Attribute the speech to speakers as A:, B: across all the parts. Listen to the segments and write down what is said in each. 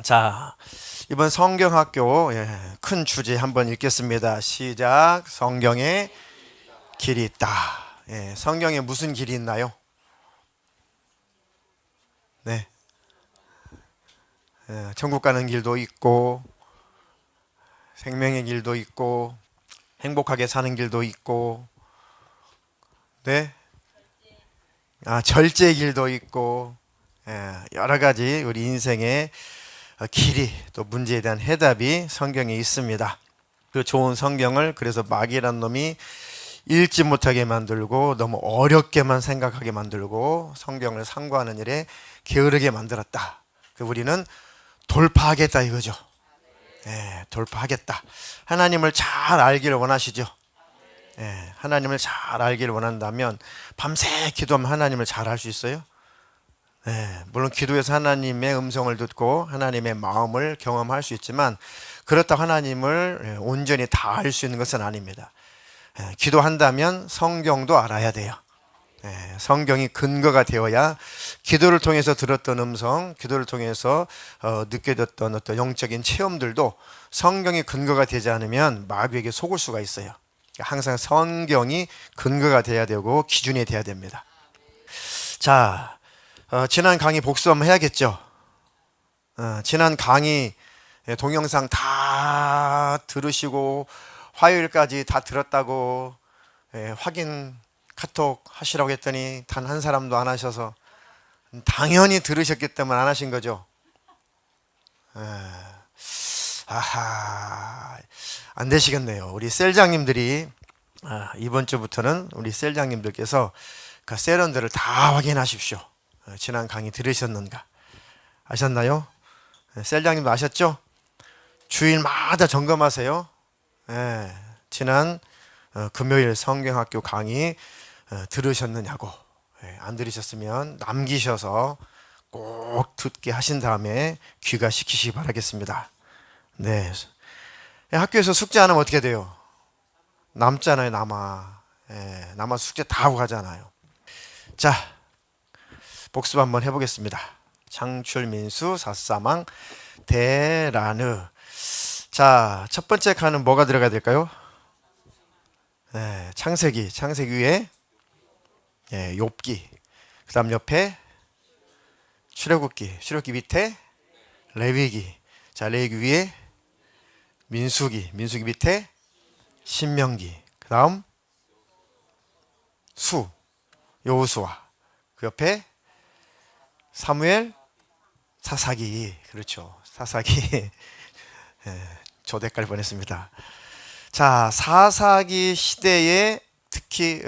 A: 자, 이번 성경학교 큰 주제 한번 읽겠습니다. 시작. 성경에 길이 있다. 성경에 무슨 길이 있나요? 네, 천국 가는 길도 있고 생명의 길도 있고 행복하게 사는 길도 있고, 네, 절제의 길도 있고, 여러 가지 우리 인생의 길이, 또 문제에 대한 해답이 성경에 있습니다. 그 좋은 성경을 그래서 마귀란 놈이 읽지 못하게 만들고 너무 어렵게만 생각하게 만들고 성경을 상고하는 일에 게으르게 만들었다. 우리는 돌파하겠다 이거죠. 돌파하겠다. 하나님을 잘 알기를 원하시죠. 하나님을 잘 알기를 원한다면 밤새 기도하면 하나님을 잘 알 수 있어요? 물론 기도해서 하나님의 음성을 듣고 하나님의 마음을 경험할 수 있지만 그렇다고 하나님을 온전히 다 알 수 있는 것은 아닙니다. 기도한다면 성경도 알아야 돼요. 성경이 근거가 되어야 기도를 통해서 들었던 음성, 기도를 통해서 느껴졌던 어떤 영적인 체험들도 성경이 근거가 되지 않으면 마귀에게 속을 수가 있어요. 항상 성경이 근거가 돼야 되고 기준이 돼야 됩니다. 자, 지난 강의 복수 한번 해야겠죠. 지난 강의 동영상 다 들으시고 화요일까지 다 들었다고 확인 카톡 하시라고 했더니 단 한 사람도 안 하셔서 당연히 들으셨기 때문에 안 하신 거죠. 아하, 안 되시겠네요. 우리 셀장님들이 이번 주부터는 우리 셀장님들께서 그 셀원들을 다 확인하십시오. 지난 강의 들으셨는가? 아셨나요? 셀장님도 아셨죠? 주일마다 점검하세요. 지난 금요일 성경학교 강의 들으셨느냐고. 안 들으셨으면 남기셔서 꼭 듣게 하신 다음에 귀가시키시기 바라겠습니다. 네. 학교에서 숙제 안 하면 어떻게 돼요? 남잖아요, 남아 숙제 다 하고 가잖아요. 자, 복습 한번 해보겠습니다. 창출민수 사사망 대라느. 자, 첫 번째 칸은 뭐가 들어가야 될까요? 창세기 위에 욥기, 그 다음 옆에 출애굽기 밑에 레위기, 자 레위기 위에 민수기 밑에 신명기, 그 다음 여호수아, 그 옆에 사무엘, 사사기. 그렇죠, 사사기. 저도 헷갈릴 뻔했습니다. 자, 사사기 시대에 특히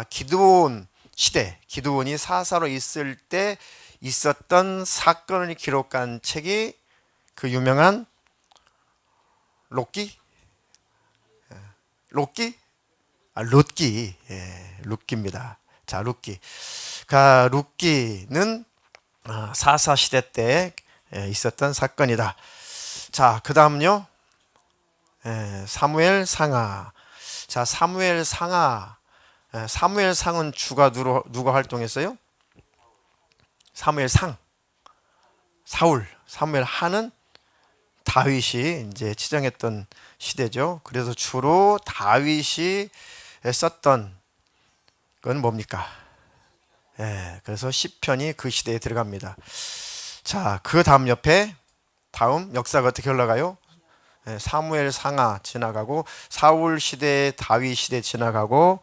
A: 기드온 시대, 기드온이 사사로 있을 때 있었던 사건을 기록한 책이 그 유명한 룻기? 룻기입니다. 자, 룻기. 룻기는 사사 시대 때 있었던 사건이다. 자, 그 다음요. 사무엘 상하. 자, 사무엘 상은 주가 누가 활동했어요? 사무엘 사울. 사무엘 하는 다윗이 이제 치정했던 시대죠. 그래서 주로 다윗이 썼던 건 뭡니까? 그래서 시편이 그 시대에 들어갑니다. 자, 그 다음 옆에 다음 역사가 어떻게 흘러가요? 사무엘 상하 지나가고 사울 시대, 다윗 시대 지나가고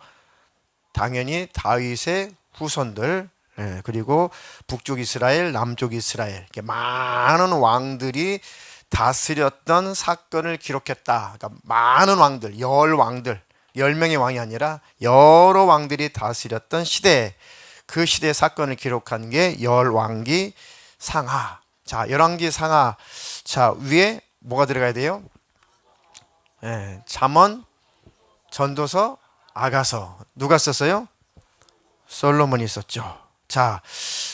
A: 당연히 다윗의 후손들, 그리고 북쪽 이스라엘, 남쪽 이스라엘, 이렇게 많은 왕들이 다스렸던 사건을 기록했다. 그러니까 많은 왕들, 10명의 왕이 아니라 여러 왕들이 다스렸던 시대, 그 시대의 사건을 기록한 게 열왕기 상하. 자, 열왕기 상하. 자, 위에 뭐가 들어가야 돼요? 잠언, 전도서, 아가서. 누가 썼어요? 솔로몬이 썼죠. 자,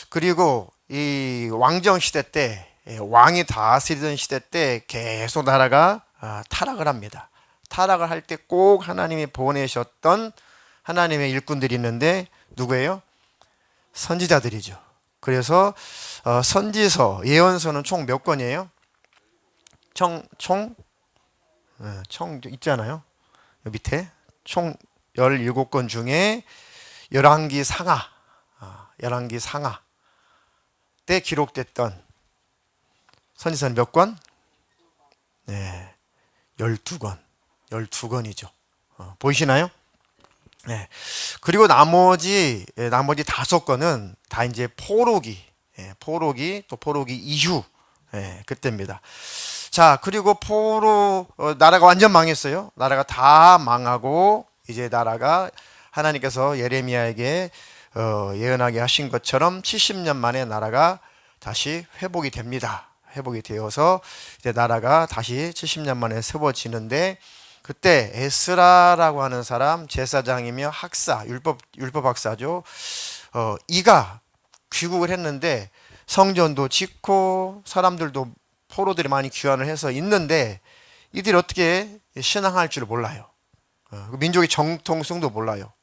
A: 그리고 이 왕정 시대 때, 왕이 다스리던 시대 때 계속 나라가 타락을 합니다. 타락을 할 때 꼭 하나님이 보내셨던 하나님의 일꾼들이 있는데 누구예요? 선지자들이죠. 그래서 선지서, 예언서는 총 몇 권이에요? 총 있잖아요. 여기 밑에 총 17권 중에 열왕기 상하, 열왕기 상하 때 기록됐던 선지서는 몇 권? 네, 12권. 12권이죠. 보이시나요? 네. 그리고 나머지 5권은 다 이제 포로기, 포로기 또 포로기 이후 그때입니다. 자, 그리고 나라가 완전 망했어요. 나라가 다 망하고 이제 나라가 하나님께서 예레미야에게 예언하게 하신 것처럼 70년 만에 나라가 다시 회복이 됩니다. 회복이 되어서 이제 나라가 다시 70년 만에 세워지는데, 그때 에스라라고 하는 사람, 제사장이며 학사, 율법 학사죠. 이가 귀국을 했는데 성전도 짓고 사람들도 포로들이 많이 귀환을 해서 있는데 이들이 어떻게 신앙할 줄을 몰라요. 민족의 정통성도 몰라요.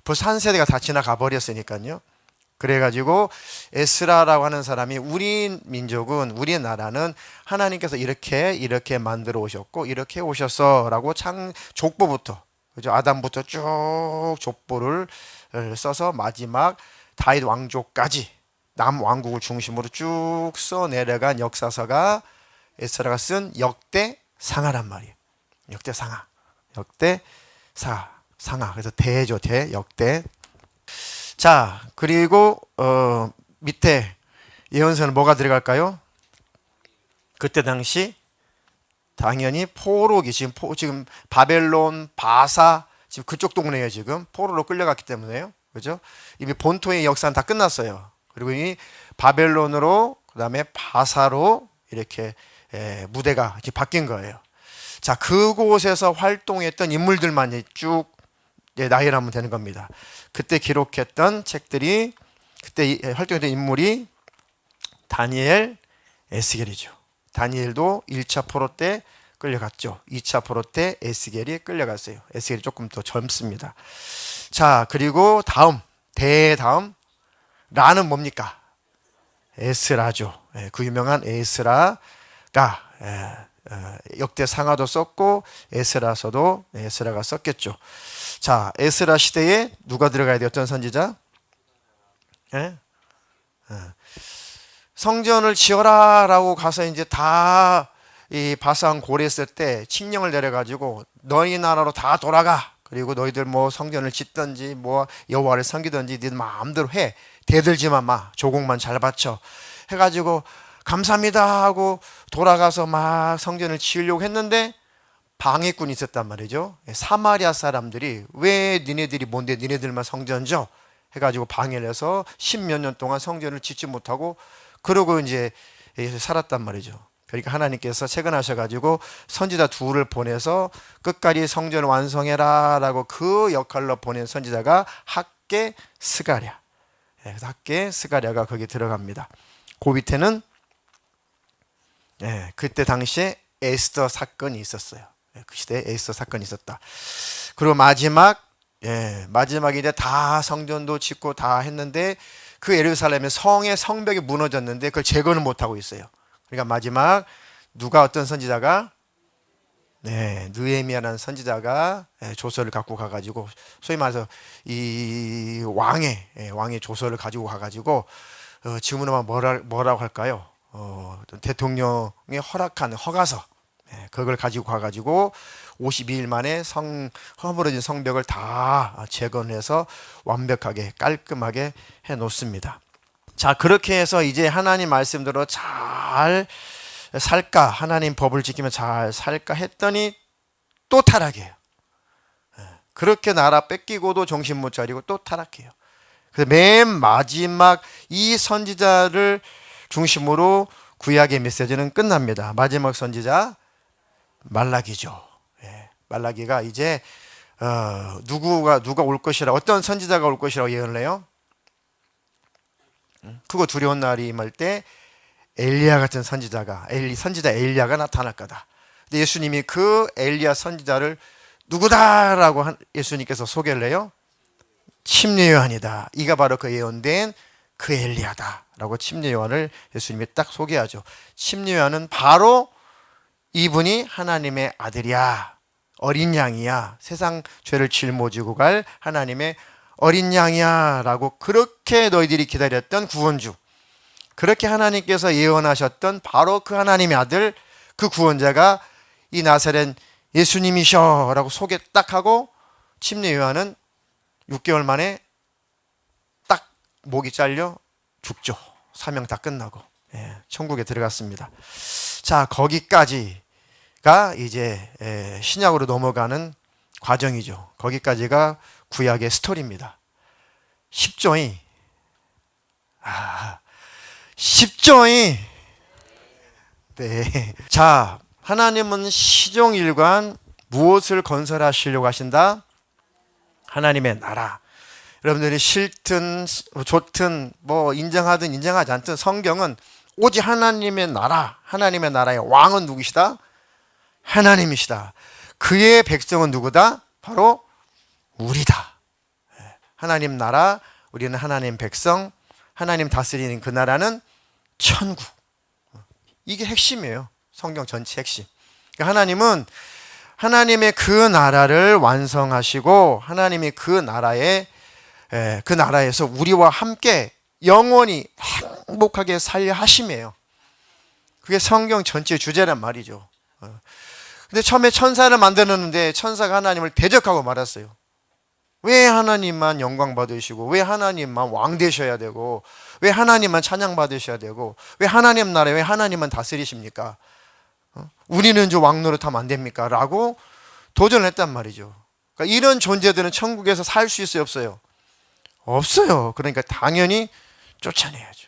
A: 벌써 한 세대가 다 지나가 버렸으니까요. 그래가지고 에스라라고 하는 사람이 우리 민족은, 우리 나라는 하나님께서 이렇게 만들어 오셨고 이렇게 오셨어라고 족보부터, 그죠? 아담부터 쭉 족보를 써서 마지막 다윗 왕조까지 남왕국을 중심으로 쭉 써 내려간 역사서가 에스라가 쓴 역대상하란 말이에요. 역대상하. 그래서 대죠, 역대. 자, 그리고 밑에 예언서는 뭐가 들어갈까요? 그때 당시 당연히 포로기, 지금 바벨론, 바사, 지금 그쪽 동네에 지금 포로로 끌려갔기 때문에요. 그죠? 이미 본토의 역사는 다 끝났어요. 그리고 이 바벨론으로, 그 다음에 바사로 이렇게 무대가 이렇게 바뀐 거예요. 자, 그곳에서 활동했던 인물들만 쭉 나열하면 되는 겁니다. 그때 기록했던 책들이, 그때 활동했던 인물이 다니엘, 에스겔이죠. 다니엘도 1차 포로 때 끌려갔죠. 2차 포로 때 에스겔이 끌려갔어요. 에스겔이 조금 더 젊습니다. 자, 그리고 대다음 라는 뭡니까? 에스라죠. 그 유명한 에스라가 역대상하도 썼고 에스라서도 에스라가 썼겠죠. 자, 에스라 시대에 누가 들어가야 돼요? 어떤 선지자? 성전을 지어라 라고 가서 이제 다 이 바산 고래 있을 때 칙령을 내려가지고 너희 나라로 다 돌아가. 그리고 너희들 뭐 성전을 짓든지 뭐 여호와를 섬기든지 네 마음대로 해. 대들지만 마. 조공만 잘 바쳐. 해가지고 감사합니다 하고 돌아가서 막 성전을 지으려고 했는데 방해꾼이 있었단 말이죠. 사마리아 사람들이 왜 니네들이 뭔데 니네들만 성전 져? 해가지고 방해를 해서 10몇 년 동안 성전을 짓지 못하고 그러고 이제 살았단 말이죠. 그러니까 하나님께서 채근하셔가지고 선지자 둘을 보내서 끝까지 성전을 완성해라 라고 그 역할로 보낸 선지자가 학개 스가랴. 학개 스가랴가 거기 들어갑니다. 그 밑에는 그때 당시에 에스더 사건이 있었어요. 그 시대에 에스더 사건이 있었다. 그리고 마지막에 이제 다 성전도 짓고 다 했는데 그 예루살렘의 성의 성벽이 무너졌는데 그걸 제거는 못하고 있어요. 그러니까 마지막 어떤 선지자가 느헤미야라는 선지자가 조서를 갖고 가가지고 소위 말해서 이 왕의 조서를 가지고 가가지고 지금으로 뭐라고 할까요? 대통령이 허락한 허가서, 그걸 가지고 가가지고 52일 만에 허물어진 성벽을 다 재건해서 완벽하게 깔끔하게 해 놓습니다. 자, 그렇게 해서 이제 하나님 말씀대로 잘 살까, 하나님 법을 지키며 잘 살까 했더니 또 타락해요. 그렇게 나라 뺏기고도 정신 못 차리고 또 타락해요. 그래서 맨 마지막 이 선지자를 중심으로 구약의 메시지는 끝납니다. 마지막 선지자 말라기죠. 말라기가 이제 누가 올 것이라, 어떤 선지자가 올 것이라고 예언을 해요. 크고 두려운 날이 임할 때 엘리야 같은 선지자 엘리야가 나타날 거다. 근데 예수님이 그 엘리야 선지자를 누구다라고 예수님께서 소개를 해요. 침례 요한이다. 이가 바로 그 예언된 그 엘리야다라고 침례 요한을 예수님이 딱 소개하죠. 침례 요한은 바로 이분이 하나님의 아들이야, 어린 양이야, 세상 죄를 짊어지고 갈 하나님의 어린 양이야 라고 그렇게 너희들이 기다렸던 구원주, 그렇게 하나님께서 예언하셨던 바로 그 하나님의 아들, 그 구원자가 이 나사렛 예수님이셔 라고 소개 딱 하고 침례 요한은 6개월 만에 딱 목이 잘려 죽죠. 사명 다 끝나고 천국에 들어갔습니다. 자, 거기까지가 이제 신약으로 넘어가는 과정이죠. 거기까지가 구약의 스토리입니다. 십조이 네. 자, 하나님은 시종일관 무엇을 건설하시려고 하신다? 하나님의 나라. 여러분들이 싫든 좋든 뭐 인정하든 인정하지 않든 성경은 오직 하나님의 나라, 하나님의 나라의 왕은 누구시다? 하나님이시다. 그의 백성은 누구다? 바로 우리다. 하나님 나라, 우리는 하나님 백성, 하나님 다스리는 그 나라는 천국. 이게 핵심이에요. 성경 전체 핵심. 그러니까 하나님은 하나님의 그 나라를 완성하시고 하나님이 그 나라에서 우리와 함께 영원히 행복하게 살려 하심이에요. 그게 성경 전체 주제란 말이죠. 근데 처음에 천사를 만드는데 천사가 하나님을 대적하고 말았어요. 왜 하나님만 영광 받으시고, 왜 하나님만 왕 되셔야 되고, 왜 하나님만 찬양 받으셔야 되고, 왜 하나님 나라에 왜 하나님만 다스리십니까? 우리는 저 왕 노릇하면 안 됩니까? 라고 도전을 했단 말이죠. 그러니까 이런 존재들은 천국에서 살 수 있어요, 없어요? 없어요. 그러니까 당연히 쫓아내야죠.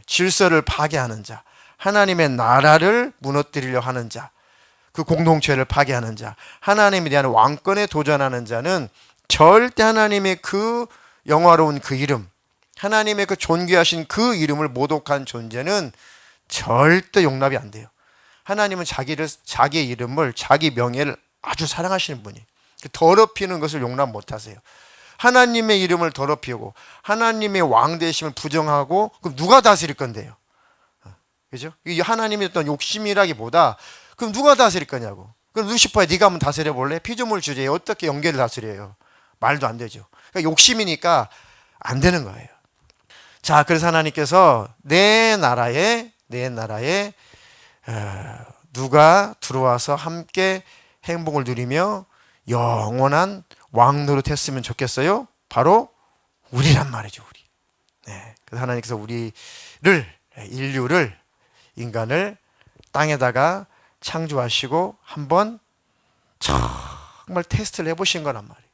A: 질서를 파괴하는 자, 하나님의 나라를 무너뜨리려 하는 자, 그 공동체를 파괴하는 자, 하나님에 대한 왕권에 도전하는 자는 절대 하나님의 그 영화로운 그 이름, 하나님의 그 존귀하신 그 이름을 모독한 존재는 절대 용납이 안 돼요. 하나님은 자기의 이름을, 자기 명예를 아주 사랑하시는 분이, 더럽히는 것을 용납 못 하세요. 하나님의 이름을 더럽히고 하나님의 왕 되심을 부정하고, 그럼 누가 다스릴 건데요? 그죠? 이 하나님의 어떤 욕심이라기보다 그럼 누가 다스릴 거냐고. 그럼 루시퍼야, 네가 한번 다스려 볼래? 피조물 주제에 어떻게 영계를 다스려요? 말도 안 되죠. 그러니까 욕심이니까 안 되는 거예요. 자, 그래서 하나님께서 내 나라에 누가 들어와서 함께 행복을 누리며 영원한 왕 노릇 했으면 좋겠어요? 바로 우리란 말이죠, 우리. 그래서 하나님께서 인류를, 인간을 땅에다가 창조하시고 한번 정말 테스트를 해보신 거란 말이에요.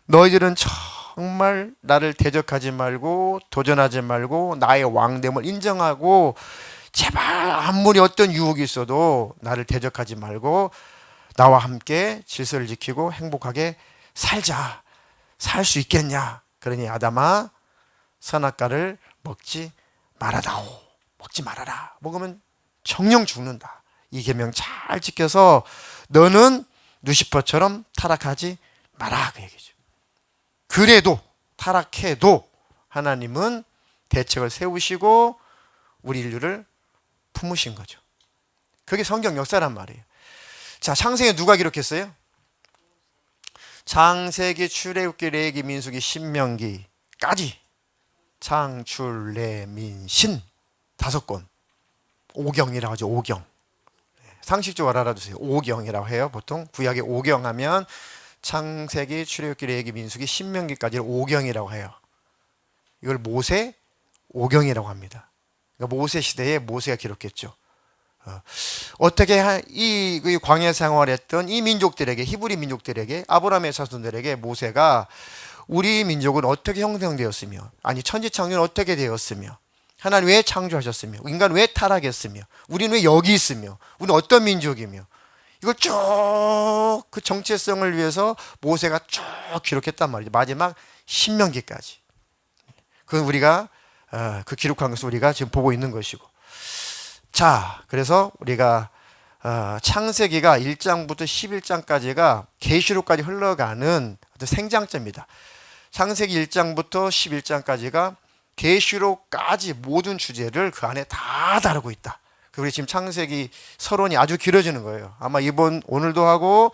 A: 너희들은 정말 나를 대적하지 말고 도전하지 말고 나의 왕됨을 인정하고 제발 아무리 어떤 유혹이 있어도 나를 대적하지 말고 나와 함께 질서를 지키고 행복하게 살자. 살 수 있겠냐? 그러니 아담아, 선악과를 먹지 말아다오. 먹지 말아라. 먹으면 정령 죽는다. 이 계명 잘 지켜서 너는 루시퍼처럼 타락하지 마라, 그 얘기죠. 그래도 타락해도 하나님은 대책을 세우시고 우리 인류를 품으신 거죠. 그게 성경 역사란 말이에요. 자, 창세기 누가 기록했어요? 창세기, 출애굽기, 레위기, 민수기, 신명기까지 창출, 래, 민, 신 5권. 오경이라고 하죠. 오경. 상식적으로 알아두세요. 오경이라고 해요. 보통 구약의 오경 하면 창세기, 출애굽기, 레위기, 민수기, 신명기까지를 오경이라고 해요. 이걸 모세 오경이라고 합니다. 그러니까 모세 시대에 모세가 기록했죠. 어떻게 이 광야 생활했던 이 민족들에게, 히브리 민족들에게, 아브라함의 자손들에게 모세가 우리 민족은 어떻게 형성되었으며, 아니 천지창조는 어떻게 되었으며, 하나님 왜 창조하셨으며, 인간 왜 타락했으며, 우리는 왜 여기 있으며, 우리는 어떤 민족이며, 이걸 쭉 그 정체성을 위해서 모세가 쭉 기록했단 말이죠. 마지막 신명기까지. 그건 우리가 그 기록한 것을 우리가 지금 보고 있는 것이고. 자, 그래서 우리가 창세기가 1장부터 11장까지가 계시록까지 흘러가는 어떤 생장점이다. 창세기 1장부터 11장까지가 계시록까지 모든 주제를 그 안에 다 다루고 있다. 그리고 지금 창세기 서론이 아주 길어지는 거예요. 아마 오늘도 하고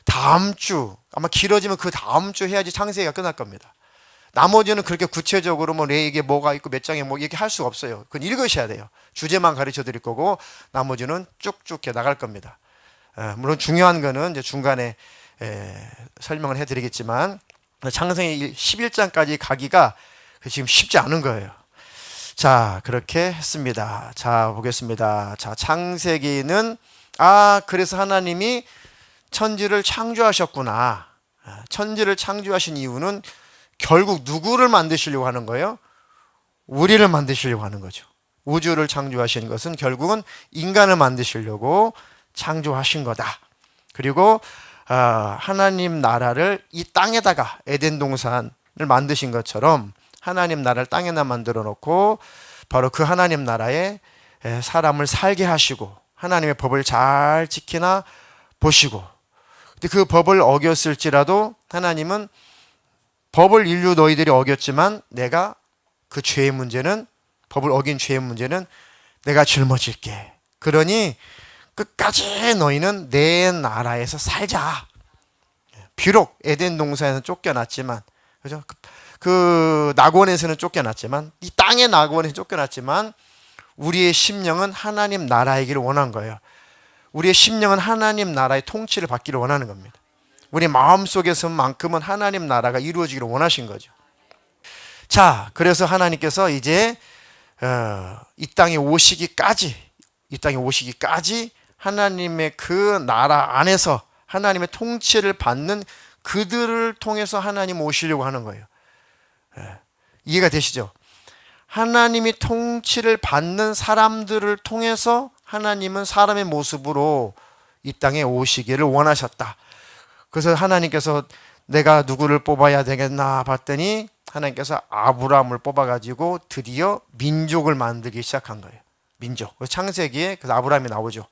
A: 다음 주, 아마 길어지면 그 다음 주 해야지 창세기가 끝날 겁니다. 나머지는 그렇게 구체적으로 뭐 레이기에 뭐가 있고 몇 장에 뭐 이렇게 할 수가 없어요. 그건 읽으셔야 돼요. 주제만 가르쳐 드릴 거고 나머지는 쭉쭉 해 나갈 겁니다. 물론 중요한 거는 이제 중간에 설명을 해 드리겠지만 창세기 11장까지 가기가 지금 쉽지 않은 거예요. 자, 그렇게 했습니다. 자, 보겠습니다. 자, 창세기는 그래서 하나님이 천지를 창조하셨구나. 천지를 창조하신 이유는 결국 누구를 만드시려고 하는 거예요? 우리를 만드시려고 하는 거죠. 우주를 창조하신 것은 결국은 인간을 만드시려고 창조하신 거다. 그리고 하나님 나라를 이 땅에다가 에덴 동산을 만드신 것처럼 하나님 나라를 땅에다 만들어 놓고 바로 그 하나님 나라에 사람을 살게 하시고 하나님의 법을 잘 지키나 보시고, 근데 그 법을 어겼을지라도 하나님은 법을 인류 너희들이 어겼지만 내가 그 죄의 문제는, 법을 어긴 죄의 문제는 내가 짊어질게. 그러니 끝까지 너희는 내 나라에서 살자. 비록 에덴 동산에서 쫓겨났지만, 그죠? 그 낙원에서는 쫓겨났지만, 이 땅의 낙원에서 쫓겨났지만 우리의 심령은 하나님 나라이기를 원한 거예요. 우리의 심령은 하나님 나라의 통치를 받기를 원하는 겁니다. 우리 마음속에서만큼은 하나님 나라가 이루어지기를 원하신 거죠. 자, 그래서 하나님께서 이제 이 땅에 오시기까지 하나님의 그 나라 안에서 하나님의 통치를 받는 그들을 통해서 하나님 오시려고 하는 거예요. 이해가 되시죠? 하나님이 통치를 받는 사람들을 통해서 하나님은 사람의 모습으로 이 땅에 오시기를 원하셨다. 그래서 하나님께서 내가 누구를 뽑아야 되겠나 봤더니 하나님께서 아브라함을 뽑아가지고 드디어 민족을 만들기 시작한 거예요. 민족. 창세기에 그래서 아브라함이 나오죠.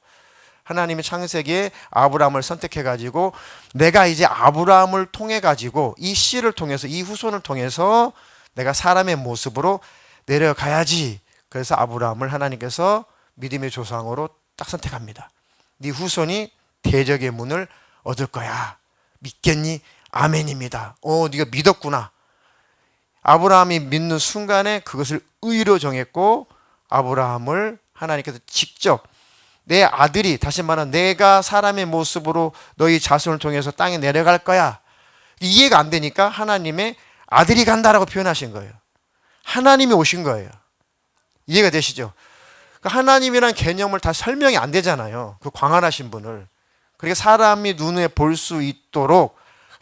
A: 하나님이 창세기에 아브라함을 선택해가지고 내가 이제 아브라함을 통해가지고 이 씨를 통해서, 이 후손을 통해서 내가 사람의 모습으로 내려가야지. 그래서 아브라함을 하나님께서 믿음의 조상으로 딱 선택합니다. 네 후손이 대적의 문을 얻을 거야. 믿겠니? 아멘입니다. 네가 믿었구나. 아브라함이 믿는 순간에 그것을 의로 정했고 아브라함을 하나님께서 직접 내 아들이, 다시 말하면 내가 사람의 모습으로 너희 자손을 통해서 땅에 내려갈 거야. 이해가 안 되니까 하나님의 아들이 간다라고 표현하신 거예요. 하나님이 오신 거예요. 이해가 되시죠? 하나님이란 개념을 다 설명이 안 되잖아요. 그 광활하신 분을. 그러니까 사람이 눈에 볼 수 있도록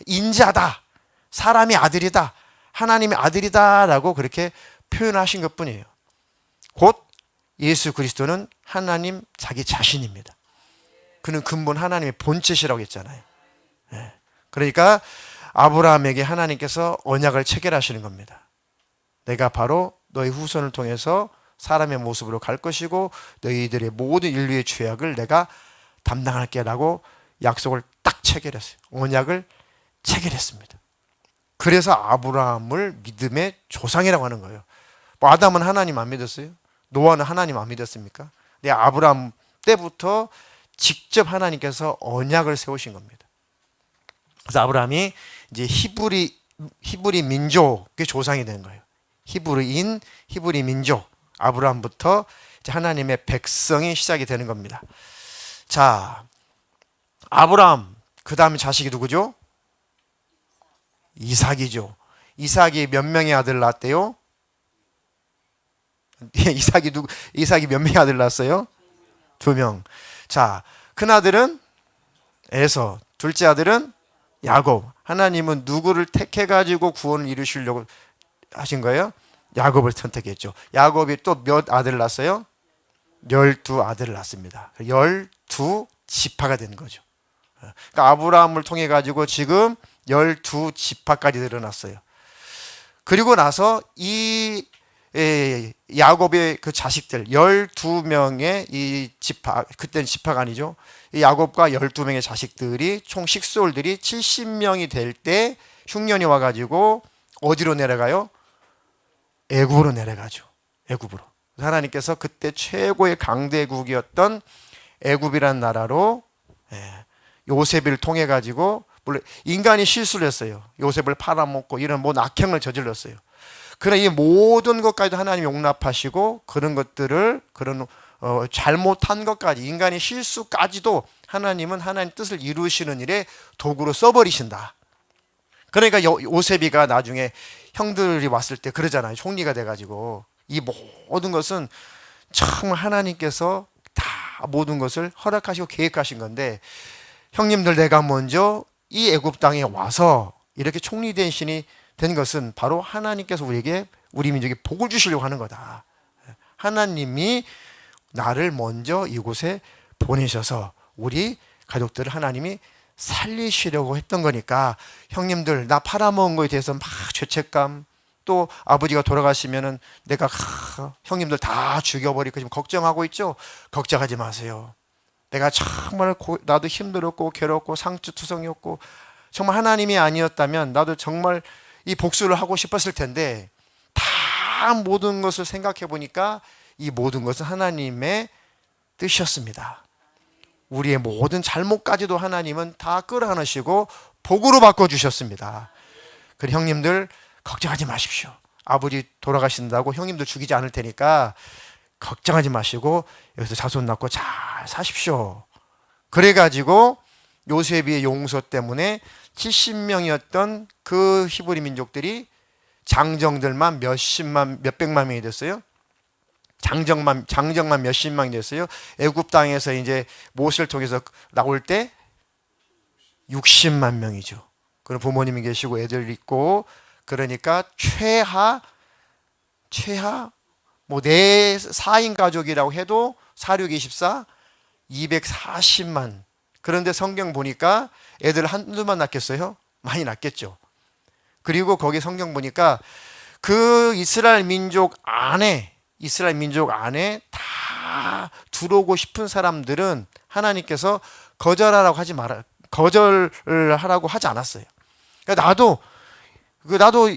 A: 인자다, 사람이 아들이다, 하나님의 아들이다라고 그렇게 표현하신 것뿐이에요. 곧 예수 그리스도는 하나님 자기 자신입니다. 그는 근본 하나님의 본체시라고 했잖아요. 그러니까 아브라함에게 하나님께서 언약을 체결하시는 겁니다. 내가 바로 너희 후손을 통해서 사람의 모습으로 갈 것이고 너희들의 모든 인류의 죄악을 내가 담당할게 라고 약속을 딱 체결했어요. 언약을 체결했습니다. 그래서 아브라함을 믿음의 조상이라고 하는 거예요. 뭐 아담은 하나님 안 믿었어요? 노아는 하나님 안 믿었습니까? 근데 아브라함 때부터 직접 하나님께서 언약을 세우신 겁니다. 그래서 아브라함이 이제 히브리 민족의 조상이 된 거예요. 히브리 민족. 아브라함부터 이제 하나님의 백성이 시작이 되는 겁니다. 자, 아브라함, 그 다음에 자식이 누구죠? 이삭이죠. 이삭이 몇 명의 아들 낳았대요? 이삭이 몇 명의 아들 낳았어요? 2명. 자, 큰 아들은 에서, 둘째 아들은 야곱. 하나님은 누구를 택해가지고 구원을 이루시려고 하신 거예요? 야곱을 선택했죠. 야곱이 또 몇 아들을 낳았어요? 12아들을 낳습니다. 12지파가 된 거죠. 그러니까 아브라함을 통해 가지고 지금 12지파까지 늘어났어요. 그리고 나서 이 야곱의 그 자식들 12명의 이 지파, 그때는 지파가 아니죠. 이 야곱과 12명의 자식들이 총 식솔들이 70명이 될 때 흉년이 와가지고 어디로 내려가요? 애굽으로 내려가죠. 애굽으로. 하나님께서 그때 최고의 강대국이었던 애굽이라는 나라로 요셉을 통해 가지고, 물론 인간이 실수를 했어요. 요셉을 팔아먹고 이런 악행을 저질렀어요. 그러나 이 모든 것까지도 하나님이 용납하시고, 그런 것들을, 그런 잘못한 것까지, 인간의 실수까지도 하나님은 하나님 뜻을 이루시는 일에 도구로 써버리신다. 그러니까 요셉이가 나중에 형들이 왔을 때 그러잖아요. 총리가 돼가지고 이 모든 것은 정말 하나님께서 다 모든 것을 허락하시고 계획하신 건데, 형님들 내가 먼저 이 애굽 땅에 와서 이렇게 총리 대신이 된 것은 바로 하나님께서 우리에게, 우리 민족에 복을 주시려고 하는 거다. 하나님이 나를 먼저 이곳에 보내셔서 우리 가족들을 하나님이 살리시려고 했던 거니까, 형님들 나 팔아먹은 거에 대해서 막 죄책감, 또 아버지가 돌아가시면은 내가 형님들 다 죽여버리고 지금 걱정하고 있죠? 걱정하지 마세요. 내가 정말 나도 힘들었고 괴롭고 상처투성이었고, 정말 하나님이 아니었다면 나도 정말 이 복수를 하고 싶었을 텐데, 다 모든 것을 생각해 보니까 이 모든 것은 하나님의 뜻이었습니다. 우리의 모든 잘못까지도 하나님은 다 끌어안으시고 복으로 바꿔주셨습니다. 그래, 형님들 걱정하지 마십시오. 아버지 돌아가신다고 형님들 죽이지 않을 테니까 걱정하지 마시고 여기서 자손 낳고 잘 사십시오. 그래가지고 요셉의 용서 때문에 70명이었던 그 히브리 민족들이 장정들만 몇백만 명이 됐어요. 장정만 몇십만이 됐어요. 애굽 땅에서 이제 모세를 통해서 나올 때 60만 명이죠. 그런 부모님이 계시고 애들 있고, 그러니까 최하 내 4인 가족이라고 해도 4,6,24 240만. 그런데 성경 보니까 애들 한두만 낳겠어요? 많이 낳겠죠. 그리고 거기 성경 보니까 그 이스라엘 민족 안에 다 들어오고 싶은 사람들은 하나님께서 거절을 하라고 하지 않았어요. 그러니까 나도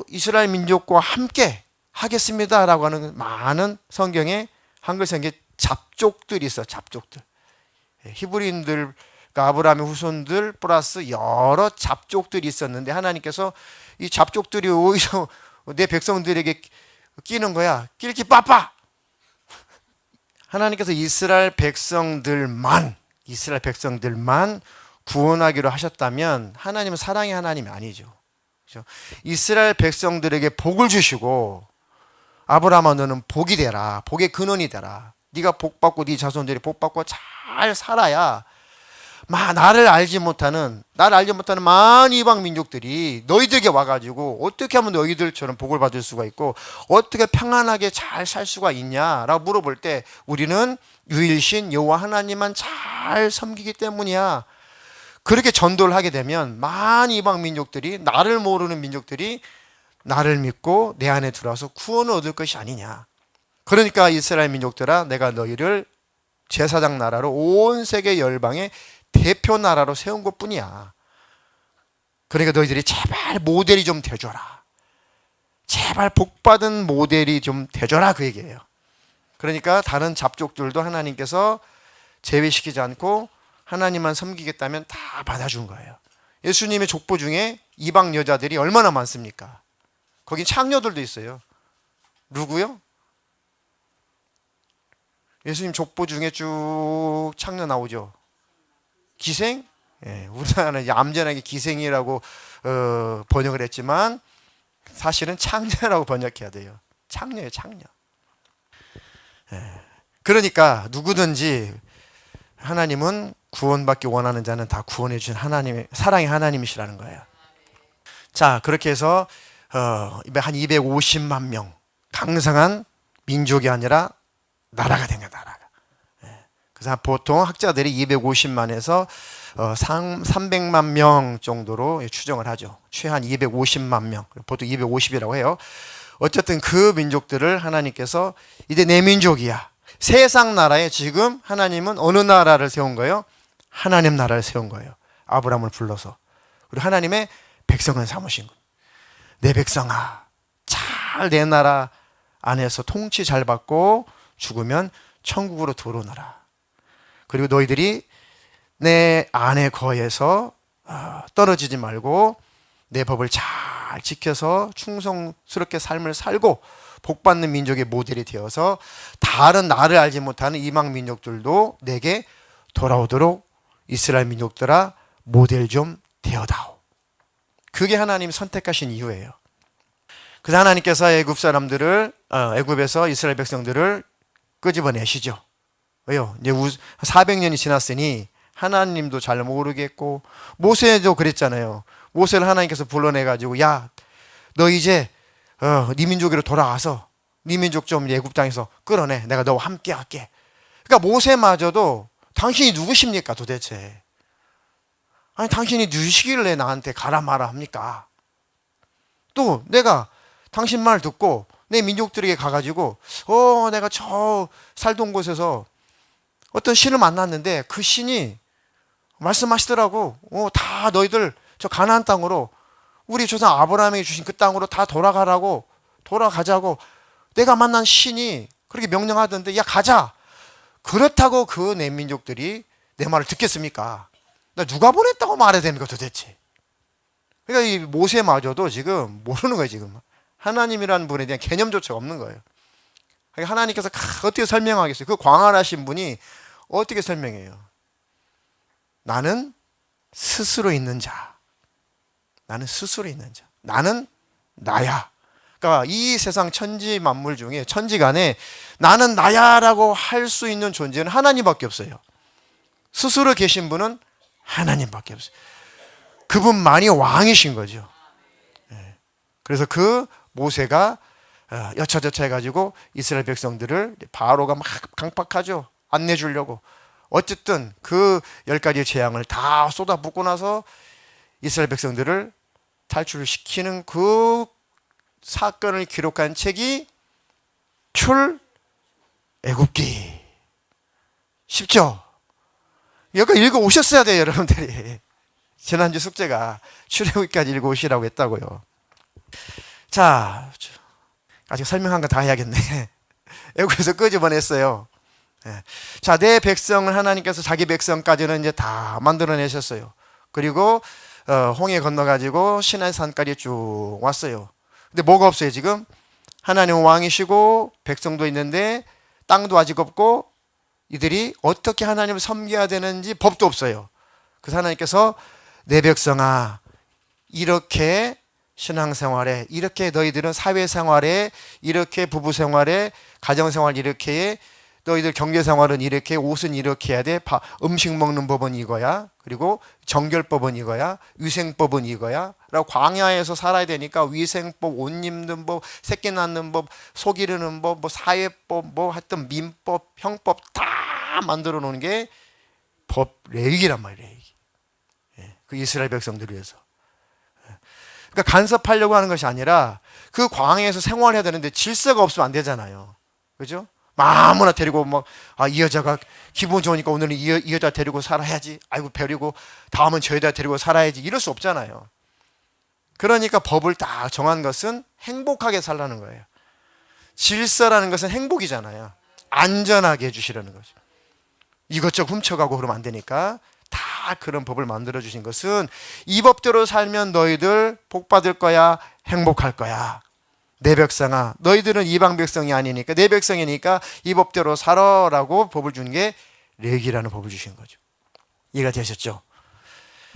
A: 이스라엘 민족과 함께 하겠습니다라고 하는 많은 성경에, 한글 성경에 잡족들이 있어. 잡족들. 히브리인들, 아브라함의 후손들 플러스 여러 잡족들이 있었는데, 하나님께서 이 잡족들이 어디서 내 백성들에게 끼는 거야. 끼리끼 빠빠. 하나님께서 이스라엘 백성들만 구원하기로 하셨다면 하나님은 사랑의 하나님이 아니죠. 그렇죠? 이스라엘 백성들에게 복을 주시고, 아브라함아 너는 복이 되라. 복의 근원이 되라. 네가 복 받고 네 자손들이 복 받고 잘 살아야 나를 알지 못하는 많은 이방 민족들이 너희들에게 와가지고 어떻게 하면 너희들처럼 복을 받을 수가 있고 어떻게 평안하게 잘 살 수가 있냐라고 물어볼 때, 우리는 유일신 여호와 하나님만 잘 섬기기 때문이야. 그렇게 전도를 하게 되면 많은 이방 민족들이, 나를 모르는 민족들이 나를 믿고 내 안에 들어와서 구원을 얻을 것이 아니냐. 그러니까 이스라엘 민족들아, 내가 너희를 제사장 나라로 온 세계 열방의 대표 나라로 세운 것뿐이야. 그러니까 너희들이 제발 모델이 좀 돼줘라. 제발 복받은 모델이 좀 돼줘라, 그 얘기예요. 그러니까 다른 잡족들도 하나님께서 제외시키지 않고 하나님만 섬기겠다면 다 받아준 거예요. 예수님의 족보 중에 이방 여자들이 얼마나 많습니까? 거기 창녀들도 있어요. 누구요? 예수님 족보 중에 쭉 창녀 나오죠. 기생? 우리나라는 얌전하게 기생이라고 번역을 했지만 사실은 창녀라고 번역해야 돼요. 창녀예요, 창녀. 그러니까 누구든지 하나님은 구원받기 원하는 자는 다 구원해 주신 하나님의 사랑의 하나님이시라는 거예요. 자, 그렇게 해서 한 250만 명 강성한 민족이 아니라 나라가 된 거야, 나라가. 그래서 보통 학자들이 250만에서 300만 명 정도로 추정을 하죠. 최한 250만 명, 보통 250이라고 해요. 어쨌든 그 민족들을 하나님께서 이제 내 민족이야. 세상 나라에 지금 하나님은 어느 나라를 세운 거예요? 하나님 나라를 세운 거예요. 아브라함을 불러서. 그리고 하나님의 백성을 삼으신 거예요. 내 백성아, 잘 내 나라 안에서 통치 잘 받고 죽으면 천국으로 들어오너라. 그리고 너희들이 내 안에 거해서 떨어지지 말고 내 법을 잘 지켜서 충성스럽게 삶을 살고 복받는 민족의 모델이 되어서 다른 나를 알지 못하는 이방 민족들도 내게 돌아오도록 이스라엘 민족들아 모델 좀 되어다오. 그게 하나님 선택하신 이유예요. 그래서 하나님께서 애굽 사람들을 애굽에서 이스라엘 백성들을 끄집어내시죠. 왜요? 이제 400년이 지났으니 하나님도 잘 모르겠고 모세도 그랬잖아요. 모세를 하나님께서 불러내가지고 야, 너 이제 네 민족으로 돌아가서 네 민족 좀 애굽 땅에서 끌어내. 내가 너와 함께 할게. 그러니까 모세마저도 당신이 누구십니까 도대체? 아니 당신이 누구시길래 나한테 가라 마라 합니까? 또 내가 당신 말 듣고 내 민족들에게 가가지고 내가 저 살던 곳에서 어떤 신을 만났는데 그 신이 말씀하시더라고. 다 너희들 저 가나안 땅으로 우리 조상 아브라함에게 주신 그 땅으로 다 돌아가자고 내가 만난 신이 그렇게 명령하던데 야 가자. 그렇다고 그 내 민족들이 내 말을 듣겠습니까? 나 누가 보냈다고 말해야 되는 거 도대체. 그러니까 이 모세마저도 지금 모르는 거예요. 지금 하나님이라는 분에 대한 개념조차 없는 거예요. 그러니까 하나님께서 어떻게 설명하겠어요? 그 광활하신 분이 어떻게 설명해요? 나는 스스로 있는 자. 나는 스스로 있는 자. 나는 나야. 그러니까 이 세상 천지 만물 중에 천지간에 나는 나야라고 할 수 있는 존재는 하나님밖에 없어요. 스스로 계신 분은 하나님밖에 없어요. 그분만이 왕이신 거죠. 그래서 그 모세가 여차저차 해가지고 이스라엘 백성들을 바로가 막 강박하죠. 안 내주려고. 어쨌든 그 10가지의 재앙을 다 쏟아붓고 나서 이스라엘 백성들을 탈출시키는 그 사건을 기록한 책이 출애굽기. 쉽죠? 여기 읽어 오셨어야 돼요, 여러분들이. 지난주 숙제가 출애굽기까지 읽어 오시라고 했다고요. 자, 아직 설명한 거 다 해야겠네. 애굽에서 끄집어냈어요. 자, 내 백성을 하나님께서 자기 백성까지는 이제 다 만들어내셨어요. 그리고 홍해 건너가지고 시내 산까지 쭉 왔어요. 근데 뭐가 없어요 지금? 하나님은 왕이시고 백성도 있는데 땅도 아직 없고 이들이 어떻게 하나님을 섬겨야 되는지 법도 없어요. 그래서 하나님께서 내 백성아 이렇게 신앙생활에 이렇게 너희들은 사회생활에 이렇게 부부생활에 가정생활 이렇게 너희들 경제생활은 이렇게 옷은 이렇게 해야 돼. 음식 먹는 법은 이거야. 그리고 정결법은 이거야. 위생법은 이거야. 라고 광야에서 살아야 되니까 위생법, 옷 입는 법, 새끼 낳는 법, 소 기르는 법, 뭐 사회법, 뭐 하여튼 민법, 형법 다 만들어 놓은 게 법 레위기란 말이에요. 레위기. 그 이스라엘 백성들을 위해서. 그러니까 간섭하려고 하는 것이 아니라 그 광야에서 생활해야 되는데 질서가 없으면 안 되잖아요. 그죠? 아무나 데리고 이 여자가 기분 좋으니까 오늘은 이 여자 데리고 살아야지. 아이고 버리고 다음은 저 여자 데리고 살아야지. 이럴 수 없잖아요. 그러니까 법을 딱 정한 것은 행복하게 살라는 거예요. 질서라는 것은 행복이잖아요. 안전하게 해주시라는 거죠. 이것저것 훔쳐가고 그러면 안 되니까 다 그런 법을 만들어 주신 것은 이 법대로 살면 너희들 복 받을 거야. 행복할 거야. 내 백성아 너희들은 이방 백성이 아니니까 내 백성이니까 이 법대로 살아라고 법을 주는 게 레위기라는 법을 주신 거죠. 이해가 되셨죠?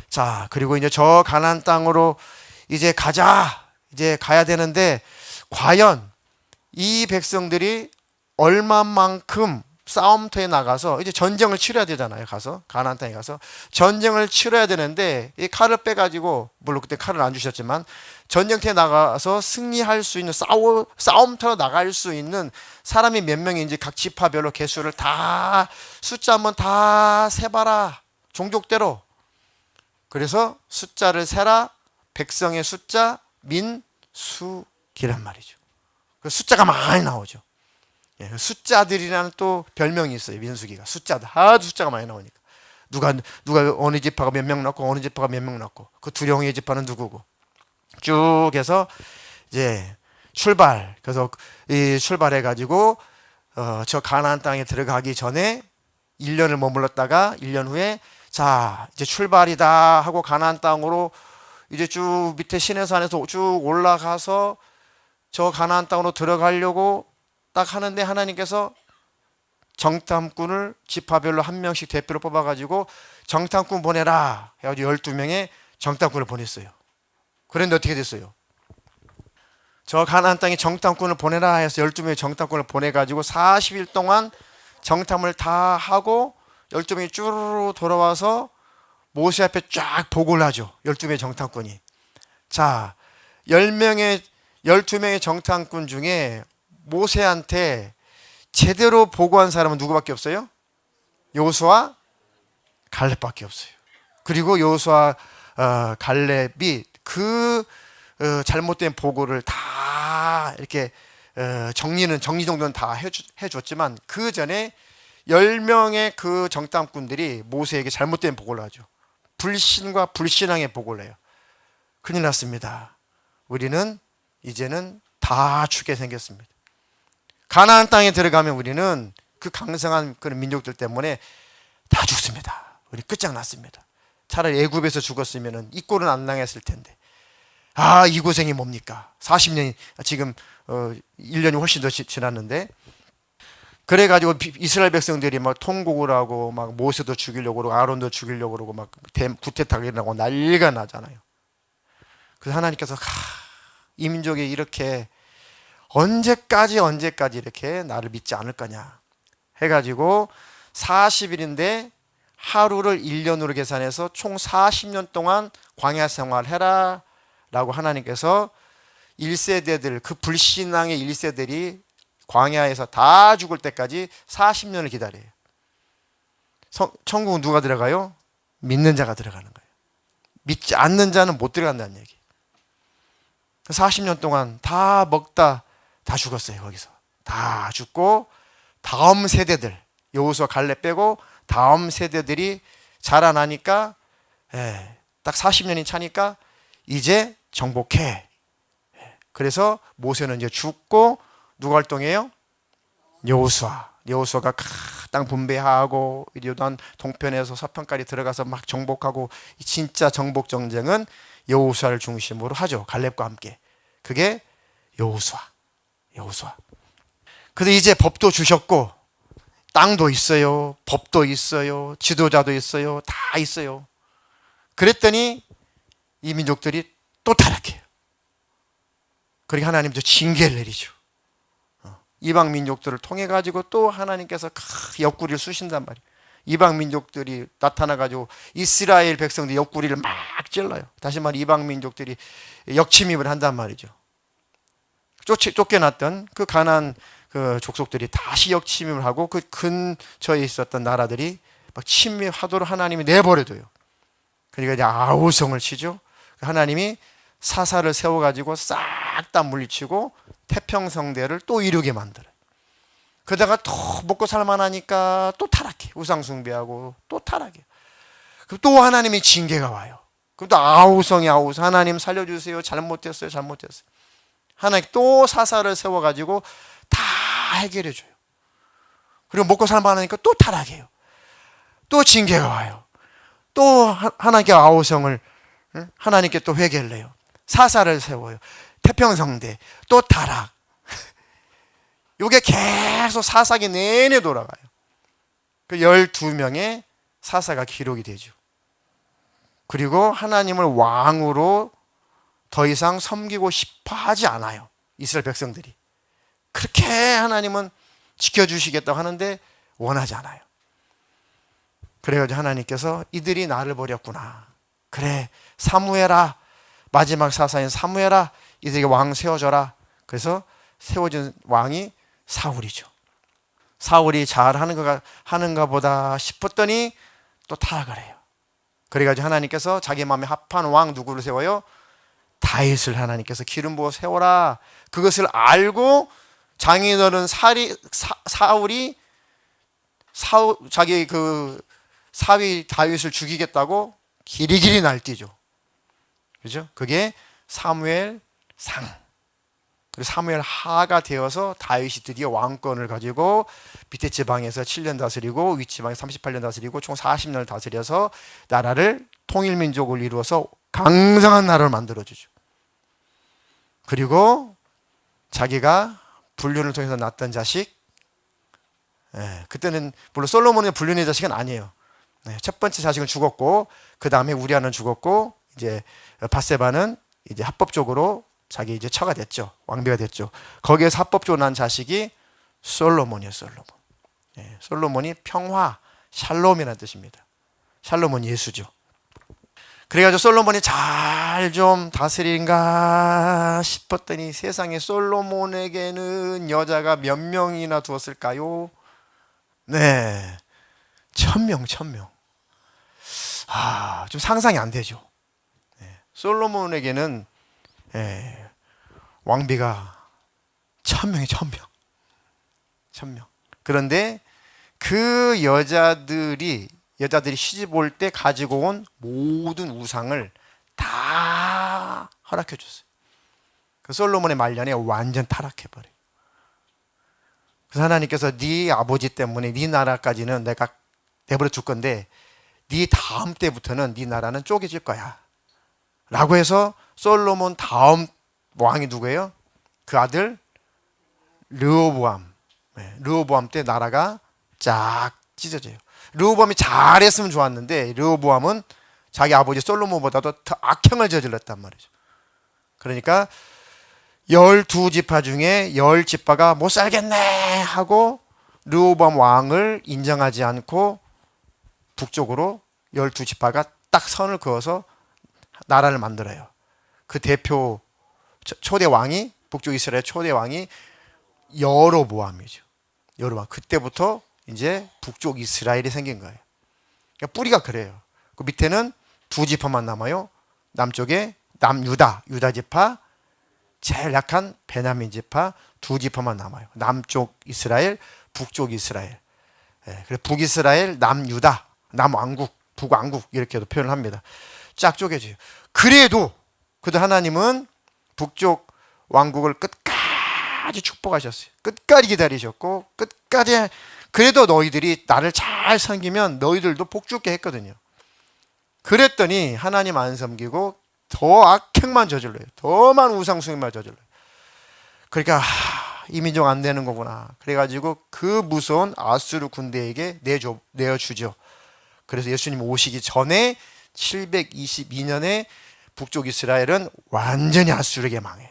A: 자, 그리고 이제 저 가나안 땅으로 이제 가자. 이제 가야 되는데 과연 이 백성들이 얼마만큼 싸움터에 나가서 이제 전쟁을 치러야 되잖아요. 가서 가나안 땅에 가서 전쟁을 치러야 되는데 이 칼을 빼가지고 물론 그때 칼을 안 주셨지만 전쟁터에 나가서 승리할 수 있는 싸움터로 나갈 수 있는 사람이 몇 명인지 각 지파별로 개수를 다 숫자 한번 다 세봐라. 종족대로. 그래서 숫자를 세라. 백성의 숫자 민수기란 말이죠. 그 숫자가 많이 나오죠. 예, 숫자들이라는 또 별명이 있어요. 민수기가 숫자들, 아주 숫자가 많이 나오니까 누가 어느 지파가 몇 명 낳고 어느 지파가 몇 명 낳고 그 두령의 지파는 누구고 쭉 해서 이제 출발. 그래서 이 출발해 가지고 저 가나안 땅에 들어가기 전에 1년을 머물렀다가 1년 후에 자 이제 출발이다 하고 가나안 땅으로 이제 쭉 밑에 시내산에서 쭉 올라가서 저 가나안 땅으로 들어가려고 딱 하는데 하나님께서 정탐꾼을 지파별로 한 명씩 대표로 뽑아가지고 정탐꾼 보내라 해가지고 12명의 정탐꾼을 보냈어요. 그런데 어떻게 됐어요? 저 가나안 땅에 정탐꾼을 보내라 해서 12명의 정탐꾼을 보내가지고 40일 동안 정탐을 다 하고 12명이 쭈르르 돌아와서 모세 앞에 쫙 보고를 하죠. 12명의 정탐꾼이. 자, 12명의 정탐꾼 중에 모세한테 제대로 보고한 사람은 누구밖에 없어요? 여호수아, 갈렙밖에 없어요. 그리고 여호수아, 갈렙이 그 잘못된 보고를 다 이렇게 정리 정도는 다 해줬지만 그 전에 10명의 그 정탐꾼들이 모세에게 잘못된 보고를 하죠. 불신과 불신앙의 보고를 해요. 큰일 났습니다. 우리는 이제는 다 죽게 생겼습니다. 가나안 땅에 들어가면 우리는 그 강성한 그런 민족들 때문에 다 죽습니다. 우리 끝장났습니다. 차라리 애굽에서 죽었으면 이 꼴은 안 당했을 텐데. 아, 이 고생이 뭡니까? 40년이 지금 1년이 훨씬 더 지났는데 그래가지고 이스라엘 백성들이 막 통곡을 하고 막 모세도 죽이려고 그러고 아론도 죽이려고 그러고 막 구태타기라고 난리가 나잖아요. 그래서 하나님께서 이 민족이 이렇게 언제까지 이렇게 나를 믿지 않을 거냐 해가지고 40일인데 하루를 1년으로 계산해서 총 40년 동안 광야 생활해라 라고 하나님께서 1세대들 그 불신앙의 1세들이 광야에서 다 죽을 때까지 40년을 기다려요. 천국은 누가 들어가요? 믿는 자가 들어가는 거예요. 믿지 않는 자는 못 들어간다는 얘기. 40년 동안 다 먹다 다 죽었어요. 거기서 다 죽고 다음 세대들 여호수아 갈렙 빼고 다음 세대들이 자라나니까 딱 40년이 차니까 이제 정복해. 그래서 모세는 이제 죽고 누가 활동해요? 여호수아가 땅 분배하고 요단 동편에서 서편까지 들어가서 막 정복하고 진짜 정복 전쟁은 여호수아를 중심으로 하죠. 갈렙과 함께. 그게 여호수아. 그래서 이제 법도 주셨고 땅도 있어요. 법도 있어요. 지도자도 있어요. 다 있어요. 그랬더니 이 민족들이 또 타락해요. 그리고 하나님도 징계를 내리죠. 이방 민족들을 통해 가지고 또 하나님께서 옆구리를 쑤신단 말이에요. 이방 민족들이 나타나 가지고 이스라엘 백성들이 옆구리를 막 찔러요. 다시 말해 이방 민족들이 역침입을 한단 말이죠. 쫓겨났던 그 가나안 그 족속들이 다시 역침입을 하고 그 근처에 있었던 나라들이 막 침입하도록 하나님이 내버려둬요. 그러니까 이제 아우성을 치죠. 하나님이 사사를 세워가지고 싹 다 물리치고 태평성대를 또 이루게 만들어요. 그러다가 또 먹고 살만하니까 또 타락해. 우상숭배하고 또 타락해. 그럼 또 하나님이 징계가 와요. 그럼 또 아우성 하나님 살려주세요. 잘못했어요. 하나님 또 사사를 세워가지고 다 해결해줘요. 그리고 먹고 살만하니까 또 타락해요. 또 징계가 와요. 또 하나님께 아우성을 하나님께 또 회개를 해요. 사사를 세워요. 태평성대 또 타락. 이게 계속 사사기 내내 돌아가요. 그 12명의 사사가 기록이 되죠. 그리고 하나님을 왕으로 더 이상 섬기고 싶어 하지 않아요. 이스라엘 백성들이. 그렇게 하나님은 지켜주시겠다고 하는데 원하지 않아요. 그래가지고 하나님께서 이들이 나를 버렸구나. 그래, 사무엘아, 마지막 사사인 사무엘아, 이들에게 왕 세워줘라. 그래서 세워진 왕이 사울이죠. 사울이 잘 하는가 보다 싶었더니 또 타락을 해요. 그래가지고 하나님께서 자기 마음에 합한 왕 누구를 세워요? 다윗을 하나님께서 기름 부어 세워라. 그것을 알고 장인어른 사울이 자기 그 사위 다윗을 죽이겠다고 길이길이 날뛰죠. 그죠? 그게 사무엘 상, 그리고 사무엘 하가 되어서 다윗이 드디어 왕권을 가지고 밑에 지방에서 7년 다스리고 윗지방에 38년 다스리고 총 40년을 다스려서 나라를 통일민족을 이루어서 강성한 나라를 만들어주죠. 그리고 자기가 불륜을 통해서 낳았던 자식, 그때는 물론 솔로몬의 불륜의 자식은 아니에요. 첫 번째 자식은 죽었고, 그 다음에 우리아는 죽었고, 이제 밧세바는 이제 합법적으로 자기 이제 처가 됐죠. 왕비가 됐죠. 거기에서 합법적으로 난 자식이 솔로몬이에요. 솔로몬이 평화, 샬롬이라는 뜻입니다. 샬롬은 예수죠. 그래가지고 솔로몬이 잘 좀 다스린가 싶었더니 세상에 솔로몬에게는 여자가 몇 명이나 두었을까요? 네, 1000명. 좀 상상이 안 되죠. 솔로몬에게는 왕비가 1000명이 1000명. 그런데 그 여자들이 시집 올 때 가지고 온 모든 우상을 다 허락해 줬어요. 그 솔로몬의 말년에 완전 타락해버려요. 그래서 하나님께서 네 아버지 때문에 네 나라까지는 내가 내버려 줄 건데 네 다음 때부터는 네 나라는 쪼개질 거야 라고 해서 솔로몬 다음 왕이 누구예요? 그 아들 르호보암. 르호보암 때 나라가 쫙 찢어져요. 르호보암이 잘했으면 좋았는데 르호보암은 자기 아버지 솔로몬보다도 더 악행을 저질렀단 말이죠. 그러니까 12지파 중에 10지파가 못 살겠네 하고 르호보암 왕을 인정하지 않고 북쪽으로 12지파가 딱 선을 그어서 나라를 만들어요. 그 대표 초대 왕이, 북쪽 이스라엘 초대 왕이 여로보암이죠. 여로보암. 그때부터 이제 북쪽 이스라엘이 생긴 거예요. 그러니까 뿌리가 그래요. 그 밑에는 2지파만 남아요. 남쪽에 유다 지파, 제일 약한 베냐민 지파 2지파만 남아요. 남쪽 이스라엘, 북쪽 이스라엘. 그래서 북이스라엘, 남유다, 남왕국, 북왕국 이렇게도 표현을 합니다. 쫙 쪼개져요. 그래도 하나님은 북쪽 왕국을 끝까지 축복하셨어요. 끝까지 기다리셨고 끝까지. 그래도 너희들이 나를 잘 섬기면 너희들도 복 줄게 했거든요. 그랬더니 하나님 안 섬기고 더 악행만 저질러요. 더 많은 우상숭배만 저질러요. 그러니까 이 민족 안 되는 거구나. 그래가지고 그 무서운 아수르 군대에게 내어주죠. 그래서 예수님 오시기 전에 722년에 북쪽 이스라엘은 완전히 아수르에게 망해요.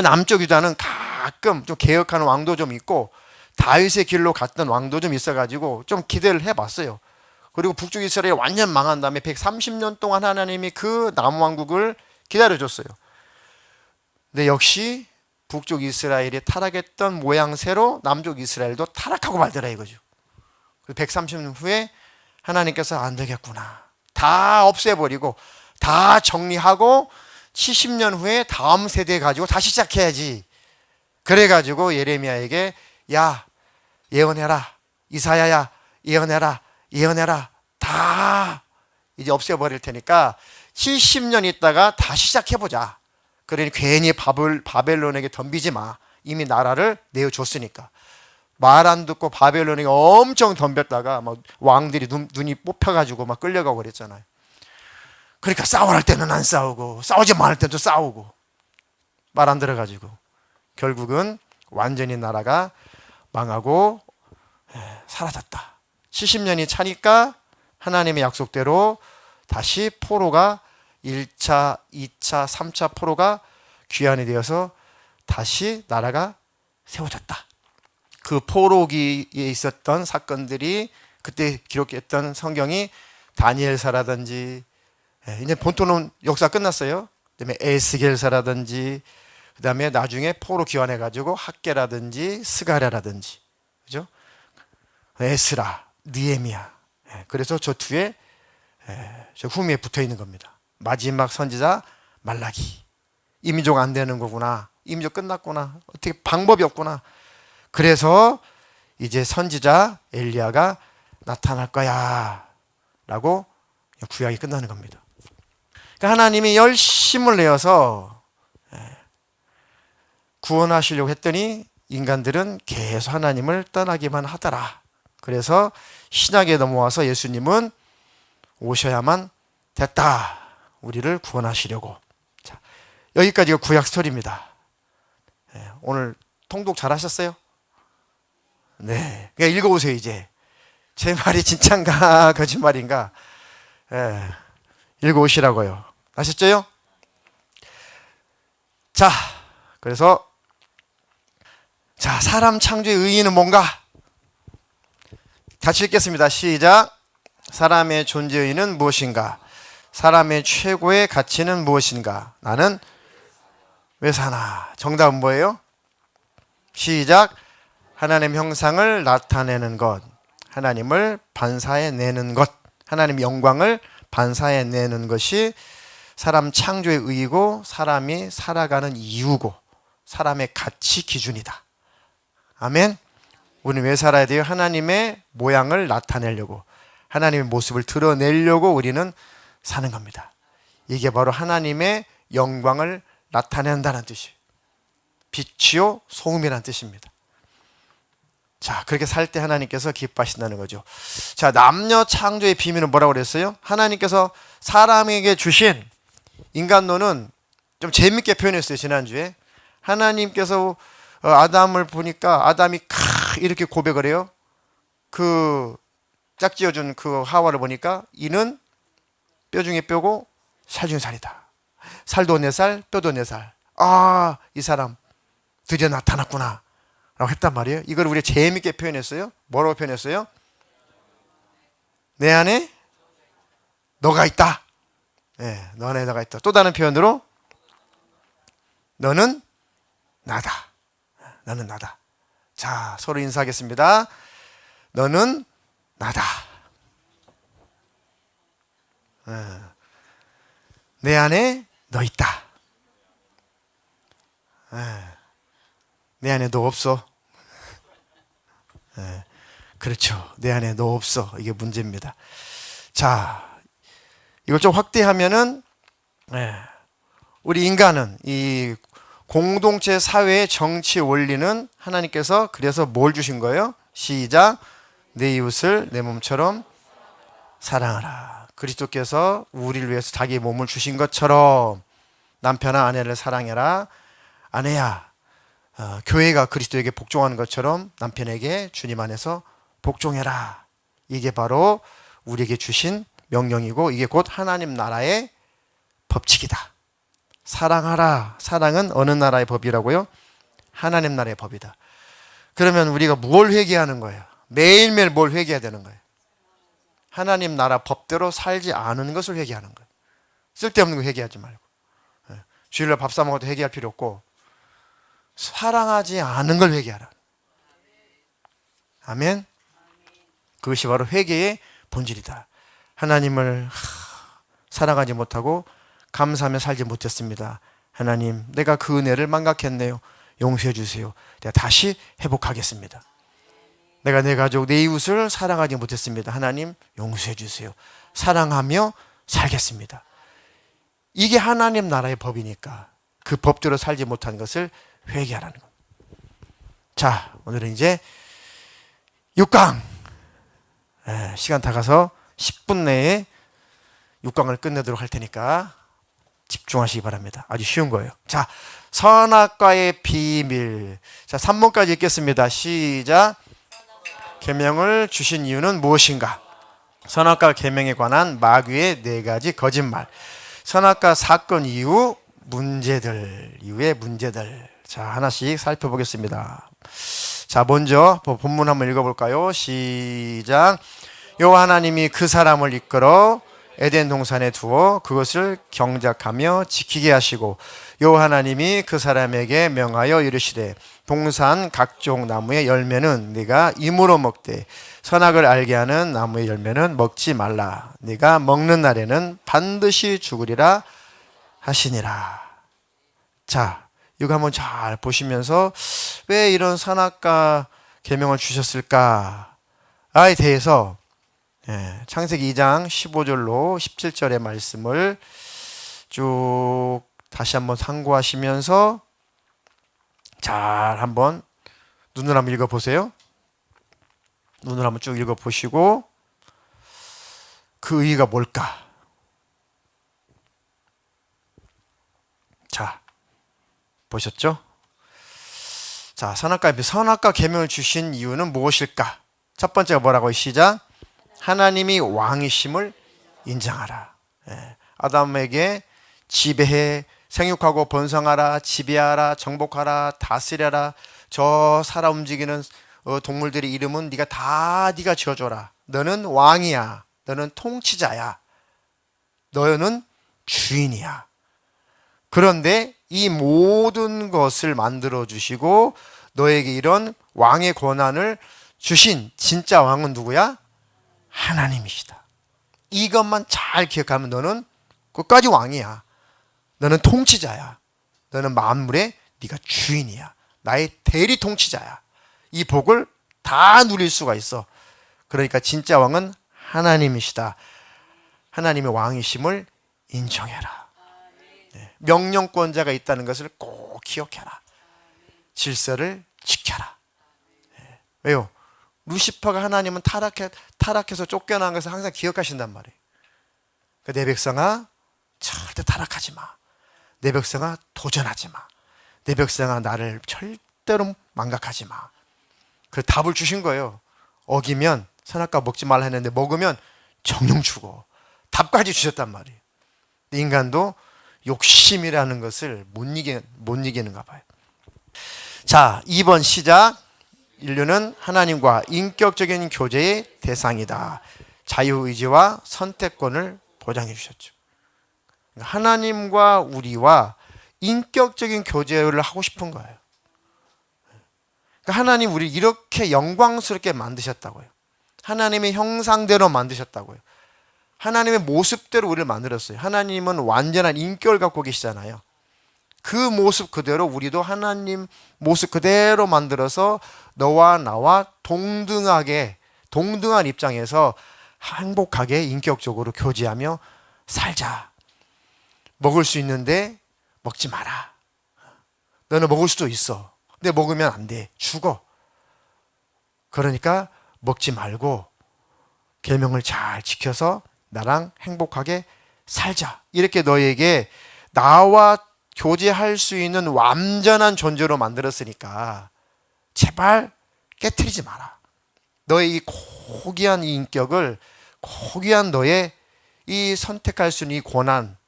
A: 남쪽 유다는 가끔 좀 개혁하는 왕도 좀 있고 다윗의 길로 갔던 왕도 좀 있어가지고 좀 기대를 해봤어요. 그리고 북쪽 이스라엘 완전 망한 다음에 130년 동안 하나님이 그 남왕국을 기다려줬어요. 근데 역시 북쪽 이스라엘이 타락했던 모양새로 남쪽 이스라엘도 타락하고 말더라 이거죠. 130년 후에 하나님께서 안 되겠구나. 다 없애버리고 다 정리하고 70년 후에 다음 세대 가지고 다시 시작해야지. 그래가지고 예레미야에게 야 예언해라. 이사야야 예언해라. 다 이제 없애버릴 테니까 70년 있다가 다시 시작해보자. 그러니 괜히 바벨론에게 덤비지 마. 이미 나라를 내어줬으니까. 말 안 듣고 바벨론에게 엄청 덤볐다가 막 왕들이 눈이 뽑혀가지고 막 끌려가고 그랬잖아요. 그러니까 싸워할 때는 안 싸우고 싸우지 말할 때도 싸우고 말 안 들어가지고 결국은 완전히 나라가 망하고 사라졌다. 70년이 차니까 하나님의 약속대로 다시 포로가 1차, 2차, 3차 포로가 귀환이 되어서 다시 나라가 세워졌다. 그 포로기에 있었던 사건들이 그때 기록했던 성경이 다니엘서라든지, 이제 본토는 역사 끝났어요. 그다음에 에스겔서라든지, 그다음에 나중에 포로 귀환해가지고 학계라든지 스가랴라든지, 그죠? 에스라, 느헤미야. 그래서 저 뒤에 저 후미에 붙어 있는 겁니다. 마지막 선지자 말라기. 이민족 안 되는 거구나. 이민족 끝났구나. 어떻게 방법이 없구나. 그래서 이제 선지자 엘리야가 나타날 거야 라고 구약이 끝나는 겁니다. 그러니까 하나님이 열심을 내어서 구원하시려고 했더니 인간들은 계속 하나님을 떠나기만 하더라. 그래서 신약에 넘어와서 예수님은 오셔야만 됐다. 우리를 구원하시려고. 자, 여기까지가 구약 스토리입니다. 오늘 통독 잘 하셨어요? 네. 그러니까 읽어보세요, 이제. 제 말이 진짠가, 거짓말인가. 읽어오시라고요. 아셨죠? 자, 그래서, 자, 사람 창조의 의의는 뭔가? 같이 읽겠습니다. 시작. 사람의 존재 의의는 무엇인가? 사람의 최고의 가치는 무엇인가? 나는 왜 사나? 정답은 뭐예요? 시작. 하나님 형상을 나타내는 것, 하나님을 반사해내는 것, 하나님 영광을 반사해내는 것이 사람 창조의 의의고 사람이 살아가는 이유고 사람의 가치 기준이다. 아멘. 우리는 왜 살아야 돼요? 하나님의 모양을 나타내려고, 하나님의 모습을 드러내려고 우리는 사는 겁니다. 이게 바로 하나님의 영광을 나타낸다는 뜻이에요. 빛이요 소음이라는 뜻입니다. 자, 그렇게 살 때 하나님께서 기뻐하신다는 거죠. 자, 남녀 창조의 비밀은 뭐라고 그랬어요? 하나님께서 사람에게 주신 인간론은 좀 재밌게 표현했어요. 지난주에 하나님께서 아담을 보니까 아담이 이렇게 고백을 해요. 그 짝지어준 그 하와를 보니까 이는 뼈 중에 뼈고 살 중에 살이다. 살도 내 살, 뼈도 내 살. 아, 이 사람 드디어 나타났구나 라고 했단 말이에요. 이걸 우리가 재밌게 표현했어요. 뭐라고 표현했어요? 내 안에 너가 있다. 네, 너 안에 너가 있다. 또 다른 표현으로 너는 나다. 너는 나다. 자, 서로 인사하겠습니다. 너는 나다. 내 안에 너 있다. 내 안에 너 없어. 그렇죠. 내 안에 너 없어. 이게 문제입니다. 자, 이걸 좀 확대하면은 우리 인간은 이 공동체 사회의 정치 원리는 하나님께서 그래서 뭘 주신 거예요? 시작. 내 이웃을 내 몸처럼 사랑하라. 그리스도께서 우리를 위해서 자기 몸을 주신 것처럼 남편아 아내를 사랑해라. 아내야, 교회가 그리스도에게 복종하는 것처럼 남편에게 주님 안에서 복종해라. 이게 바로 우리에게 주신 명령이고 이게 곧 하나님 나라의 법칙이다. 사랑하라. 사랑은 어느 나라의 법이라고요? 하나님 나라의 법이다. 그러면 우리가 뭘 회개하는 거예요? 매일매일 뭘 회개해야 되는 거예요? 하나님 나라 법대로 살지 않은 것을 회개하는 거예요. 쓸데없는 거 회개하지 말고. 주일날 밥 사 먹어도 회개할 필요 없고 사랑하지 않은 걸 회개하라. 아멘. 그것이 바로 회개의 본질이다. 하나님을 사랑하지 못하고 감사하며 살지 못했습니다. 하나님, 내가 그 은혜를 망각했네요. 용서해 주세요. 내가 다시 회복하겠습니다. 내가 내 가족, 내 이웃을 사랑하지 못했습니다. 하나님, 용서해 주세요. 사랑하며 살겠습니다. 이게 하나님 나라의 법이니까 그 법대로 살지 못한 것을 회개하라는 겁니다. 자, 오늘은 이제 6강. 시간 다 가서 10분 내에 6강을 끝내도록 할 테니까 집중하시기 바랍니다. 아주 쉬운 거예요. 자, 선악과의 비밀. 자, 3번까지 읽겠습니다. 시작. 계명을 주신 이유는 무엇인가? 선악과 계명에 관한 마귀의 4가지 거짓말. 선악과 사건 이후 이후의 문제들. 자, 하나씩 살펴보겠습니다. 자, 먼저 본문 한번 읽어볼까요? 시작. 여호와 하나님이 그 사람을 이끌어 에덴 동산에 두어 그것을 경작하며 지키게 하시고 여호와 하나님이 그 사람에게 명하여 이르시되 동산 각종 나무의 열매는 네가 임으로 먹되 선악을 알게 하는 나무의 열매는 먹지 말라. 네가 먹는 날에는 반드시 죽으리라 하시니라. 자, 이거 한번 잘 보시면서 왜 이런 선악과 계명을 주셨을까에 대해서 창세기 2장 15절로 17절의 말씀을 쭉 다시 한번 상고하시면서 잘 한번 눈을 한번 읽어보세요. 눈을 한번 쭉 읽어보시고 그 의의가 뭘까? 자, 보셨죠? 자, 선악과 계명을 주신 이유는 무엇일까? 첫 번째가 뭐라고요? 시작. 하나님이 왕이심을 인정하라. 아담에게 지배해 생육하고 번성하라, 지배하라, 정복하라, 다스려라. 저 살아 움직이는 동물들의 이름은 네가 지어줘라. 너는 왕이야. 너는 통치자야. 너는 주인이야. 그런데 이 모든 것을 만들어 주시고 너에게 이런 왕의 권한을 주신 진짜 왕은 누구야? 하나님이시다. 이것만 잘 기억하면 너는 끝까지 왕이야. 너는 통치자야. 너는 만물의 네가 주인이야. 나의 대리 통치자야. 이 복을 다 누릴 수가 있어. 그러니까 진짜 왕은 하나님이시다. 하나님의 왕이심을 인정해라. 명령권자가 있다는 것을 꼭 기억해라. 질서를 지켜라. 왜요? 루시퍼가 하나님은 타락해서 쫓겨난 것을 항상 기억하신단 말이에요. 내 백성아, 절대 타락하지 마. 내 백성아, 도전하지 마. 내 백성아, 나를 절대로 망각하지 마. 그 답을 주신 거예요. 어기면 선악과 먹지 말라 했는데 먹으면 정령 죽어. 답까지 주셨단 말이에요. 인간도 욕심이라는 것을 못 이기는가 봐요. 자, 2번 시작. 인류는 하나님과 인격적인 교제의 대상이다. 자유의지와 선택권을 보장해 주셨죠. 하나님과 우리와 인격적인 교제를 하고 싶은 거예요. 하나님 우리 이렇게 영광스럽게 만드셨다고요. 하나님의 형상대로 만드셨다고요. 하나님의 모습대로 우리를 만들었어요. 하나님은 완전한 인격을 갖고 계시잖아요. 그 모습 그대로 우리도 하나님 모습 그대로 만들어서 너와 나와 동등한 입장에서 행복하게 인격적으로 교제하며 살자. 먹을 수 있는데 먹지 마라. 너는 먹을 수도 있어. 근데 먹으면 안 돼. 죽어. 그러니까 먹지 말고 계명을 잘 지켜서 나랑 행복하게 살자. 이렇게 너에게 나와 교제할 수 있는 완전한 존재로 만들었으니까 제발 깨트리지 마라. 너의 이 고귀한 이 인격을, 고귀한 너의 이 선택할 수 있는 이 권한,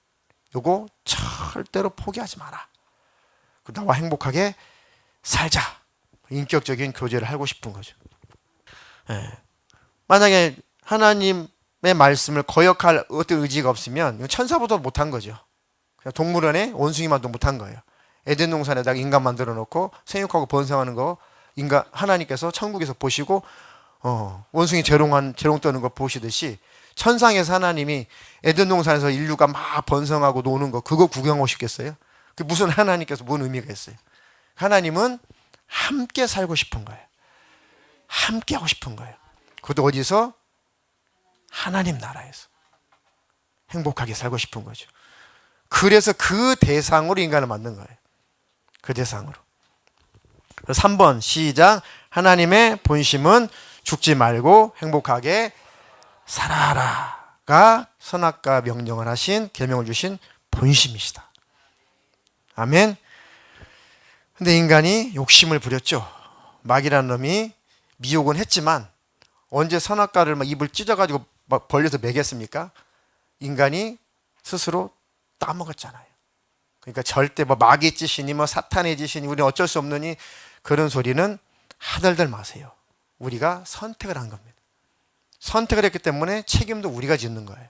A: 요거 절대로 포기하지 마라. 나와 행복하게 살자. 인격적인 교제를 하고 싶은 거죠. 만약에 하나님의 말씀을 거역할 어떤 의지가 없으면 천사보다 못한 거죠. 그냥 동물원에 원숭이만도 못한 거예요. 에덴 동산에다가 인간 만들어 놓고 생육하고 번성하는 거 하나님께서 천국에서 보시고 원숭이 재롱 떠는 거 보시듯이 천상에서 하나님이 에덴 동산에서 인류가 막 번성하고 노는 거 그거 구경하고 싶겠어요? 그 무슨 하나님께서 뭔 의미가 있어요? 하나님은 함께 살고 싶은 거예요. 함께 하고 싶은 거예요. 그것도 어디서? 하나님 나라에서 행복하게 살고 싶은 거죠. 그래서 그 대상으로 인간을 만든 거예요. 그 대상으로. 3번 시작. 하나님의 본심은 죽지 말고 행복하게 살아라가 선악과 명령을 하신, 계명을 주신 본심이시다. 아멘. 근데 인간이 욕심을 부렸죠. 마귀라는 놈이 미혹은 했지만 언제 선악과를 막 입을 찢어가지고 막 벌려서 먹였습니까? 인간이 스스로 따먹었잖아요. 그러니까 절대 뭐 마귀의 짓이니 뭐 사탄의 짓이니 우리는 어쩔 수 없느니 그런 소리는 하들들 마세요. 우리가 선택을 한 겁니다. 선택을 했기 때문에 책임도 우리가 짓는 거예요.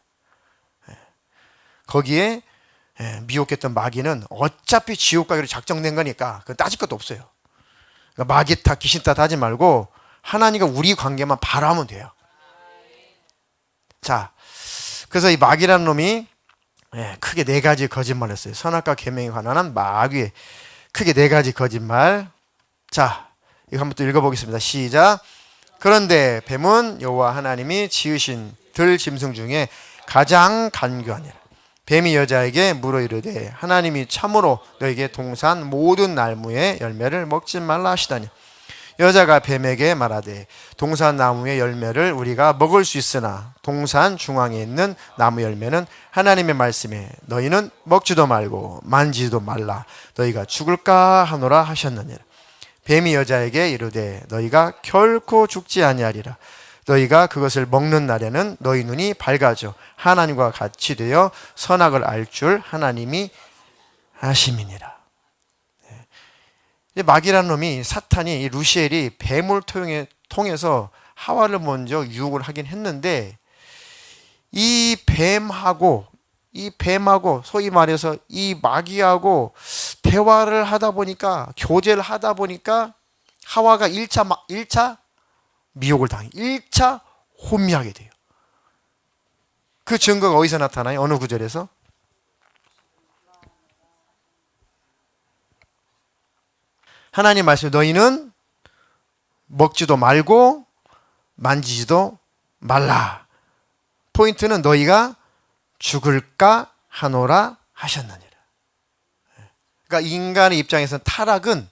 A: 거기에 미혹했던 마귀는 어차피 지옥 가기로 작정된 거니까 그건 따질 것도 없어요. 그러니까 마귀 탓 귀신 탓 하지 말고 하나님과 우리 관계만 바라보면 돼요. 자, 그래서 이 마귀라는 놈이 크게 네 가지 거짓말을 했어요. 선악과 계명에 관한 마귀의 크게 네 가지 거짓말. 자, 이거 한번 또 읽어보겠습니다. 시작. 그런데 뱀은 여호와 하나님이 지으신 들 짐승 중에 가장 간교하니라. 뱀이 여자에게 물어 이르되 하나님이 참으로 너에게 동산 모든 나무의 열매를 먹지 말라 하시다니. 여자가 뱀에게 말하되 동산 나무의 열매를 우리가 먹을 수 있으나 동산 중앙에 있는 나무 열매는 하나님의 말씀에 너희는 먹지도 말고 만지지도 말라 너희가 죽을까 하노라 하셨느니라. 뱀이 여자에게 이르되 너희가 결코 죽지 아니하리라. 너희가 그것을 먹는 날에는 너희 눈이 밝아져 하나님과 같이 되어 선악을 알 줄 하나님이 아심이니라. 마귀라는 놈이, 사탄이, 이 루시엘이 뱀을 통해서 하와를 먼저 유혹을 하긴 했는데, 이 뱀하고 소위 말해서 이 마귀하고 대화를 하다 보니까, 교제를 하다 보니까 하와가 1차 미혹을 당해 1차 혼미하게 돼요. 그 증거가 어디서 나타나요? 어느 구절에서? 하나님 말씀, 너희는 먹지도 말고 만지지도 말라. 포인트는 너희가 죽을까 하노라 하셨느니라. 그러니까 인간의 입장에서는 타락은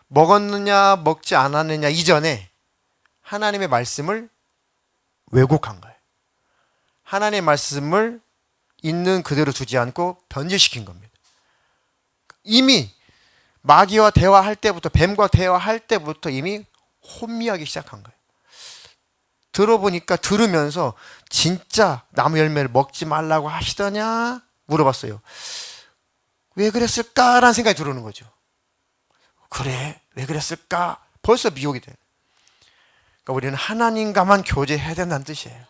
A: 먹었느냐 먹지 않았느냐 이전에 하나님의 말씀을 왜곡한 거예요. 하나님의 말씀을 있는 그대로 두지 않고 변질시킨 겁니다. 이미 마귀와 대화할 때부터, 뱀과 대화할 때부터 이미 혼미하기 시작한 거예요. 들으면서 진짜 나무 열매를 먹지 말라고 하시더냐 물어봤어요. 왜 그랬을까라는 생각이 들어오는 거죠. 그래, 왜 그랬을까? 벌써 미혹이 돼요. 그러니까 우리는 하나님과만 교제해야 된다는 뜻이에요.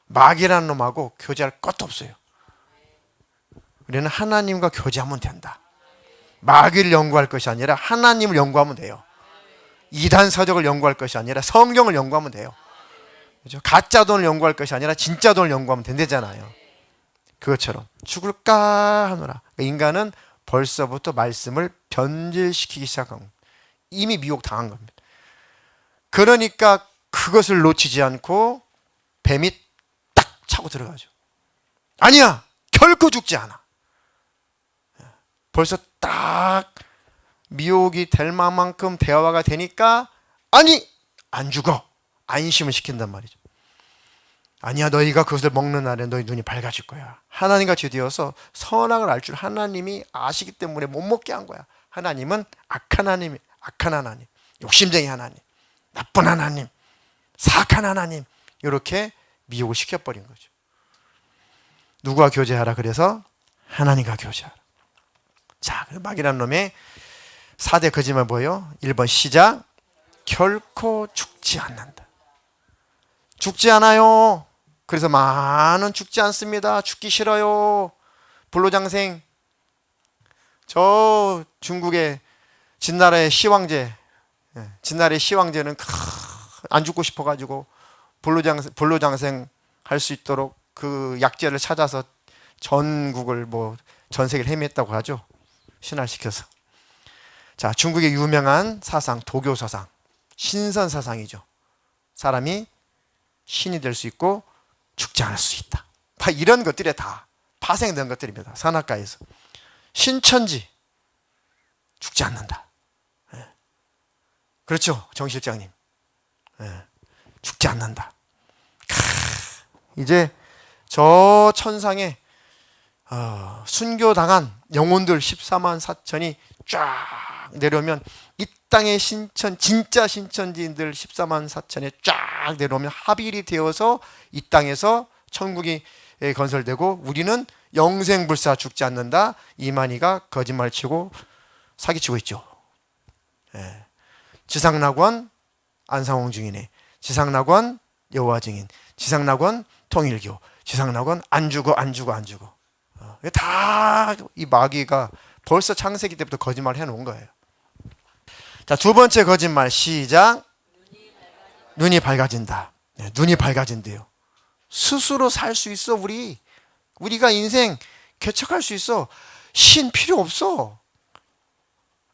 A: 마귀라는 놈하고 교제할 것도 없어요. 우리는 하나님과 교제하면 된다. 마귀를 연구할 것이 아니라 하나님을 연구하면 돼요. 이단 서적을 연구할 것이 아니라 성경을 연구하면 돼요. 그렇죠? 가짜 돈을 연구할 것이 아니라 진짜 돈을 연구하면 된다잖아요. 그것처럼 죽을까 하노라. 인간은 벌써부터 말씀을 변질시키기 시작한 겁니다. 이미 미혹 당한 겁니다. 그러니까 그것을 놓치지 않고 뱀이 딱 차고 들어가죠. 아니야, 결코 죽지 않아. 벌써 딱 미혹이 될 만큼 대화가 되니까 아니, 안 죽어. 안심을 시킨단 말이죠. 아니야, 너희가 그것을 먹는 날에 너희 눈이 밝아질 거야. 하나님같이 되어서 선악을 알 줄 하나님이 아시기 때문에 못 먹게 한 거야. 하나님은 악한 하나님, 욕심쟁이 하나님, 나쁜 하나님, 사악한 하나님, 이렇게 미혹을 시켜버린 거죠. 누구와 교제하라? 그래서 하나님과 교제하라. 자, 마귀라는 놈의 4대 거짓말 뭐예요? 1번 시작. 결코 죽지 않는다. 죽지 않아요. 그래서 많은 죽지 않습니다. 죽기 싫어요. 불로장생. 저 중국의 진나라의 시황제. 진나라의 시황제는 안 죽고 싶어가지고 불로장생 할 수 있도록 그 약재를 찾아서 전국을 전 세계를 헤맸다고 하죠. 신화시켜서. 자, 중국의 유명한 사상, 도교 사상, 신선 사상이죠. 사람이 신이 될 수 있고 죽지 않을 수 있다. 이런 것들이 다 파생된 것들입니다. 산악가에서. 신천지, 죽지 않는다. 그렇죠, 정 실장님. 죽지 않는다. 이제 저 천상에 순교당한 영혼들 14만 4천이 쫙 내려오면, 이 땅의 진짜 신천지인들 14만 4천에 쫙 내려오면 합일이 되어서 이 땅에서 천국이 건설되고, 우리는 영생불사 죽지 않는다. 이만희가 거짓말치고 사기치고 있죠. 지상낙원 안상홍 증인의, 지상낙원 여호와 증인, 지상낙원 통일교, 지상낙원 안 죽어. 다 이 마귀가 벌써 창세기 때부터 거짓말 해놓은 거예요. 자, 두 번째 거짓말 시작. 눈이 밝아진다. 눈이 밝아진대요. 스스로 살 수 있어. 우리가 인생 개척할 수 있어. 신 필요 없어.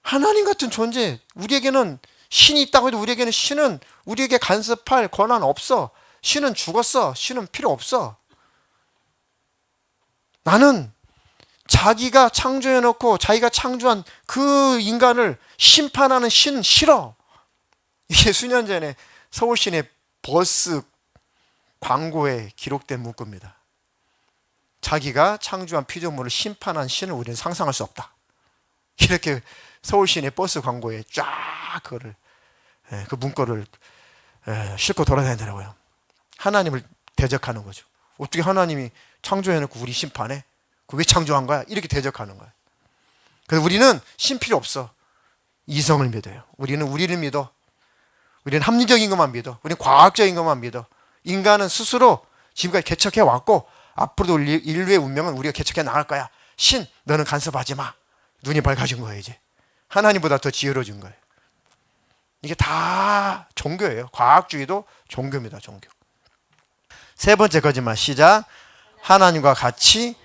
A: 하나님 같은 존재, 우리에게는 신이 있다고 해도 우리에게는 신은 우리에게 간섭할 권한 없어. 신은 죽었어. 신은 필요 없어. 나는 자기가 창조해놓고 자기가 창조한 그 인간을 심판하는 신 싫어. 이게 수년 전에 서울시내 버스 광고에 기록된 문구입니다. 자기가 창조한 피조물을 심판한 신을 우리는 상상할 수 없다. 이렇게 서울시내 버스 광고에 쫙 그거를, 그 문구를 싣고 돌아다니더라고요. 하나님을 대적하는 거죠. 어떻게 하나님이 창조해놓고 우리 심판해? 그 왜 창조한 거야? 이렇게 대적하는 거야. 그래서 우리는 신 필요 없어. 이성을 믿어요. 우리는 우리를 믿어. 우리는 합리적인 것만 믿어. 우리는 과학적인 것만 믿어. 인간은 스스로 지금까지 개척해 왔고 앞으로도 인류의 운명은 우리가 개척해 나갈 거야. 신, 너는 간섭하지 마. 눈이 밝아진 거예요. 이제 하나님보다 더 지혜로워진 거예요. 이게 다 종교예요. 과학주의도 종교입니다. 종교. 세 번째 거짓말 시작. 하나님과 같이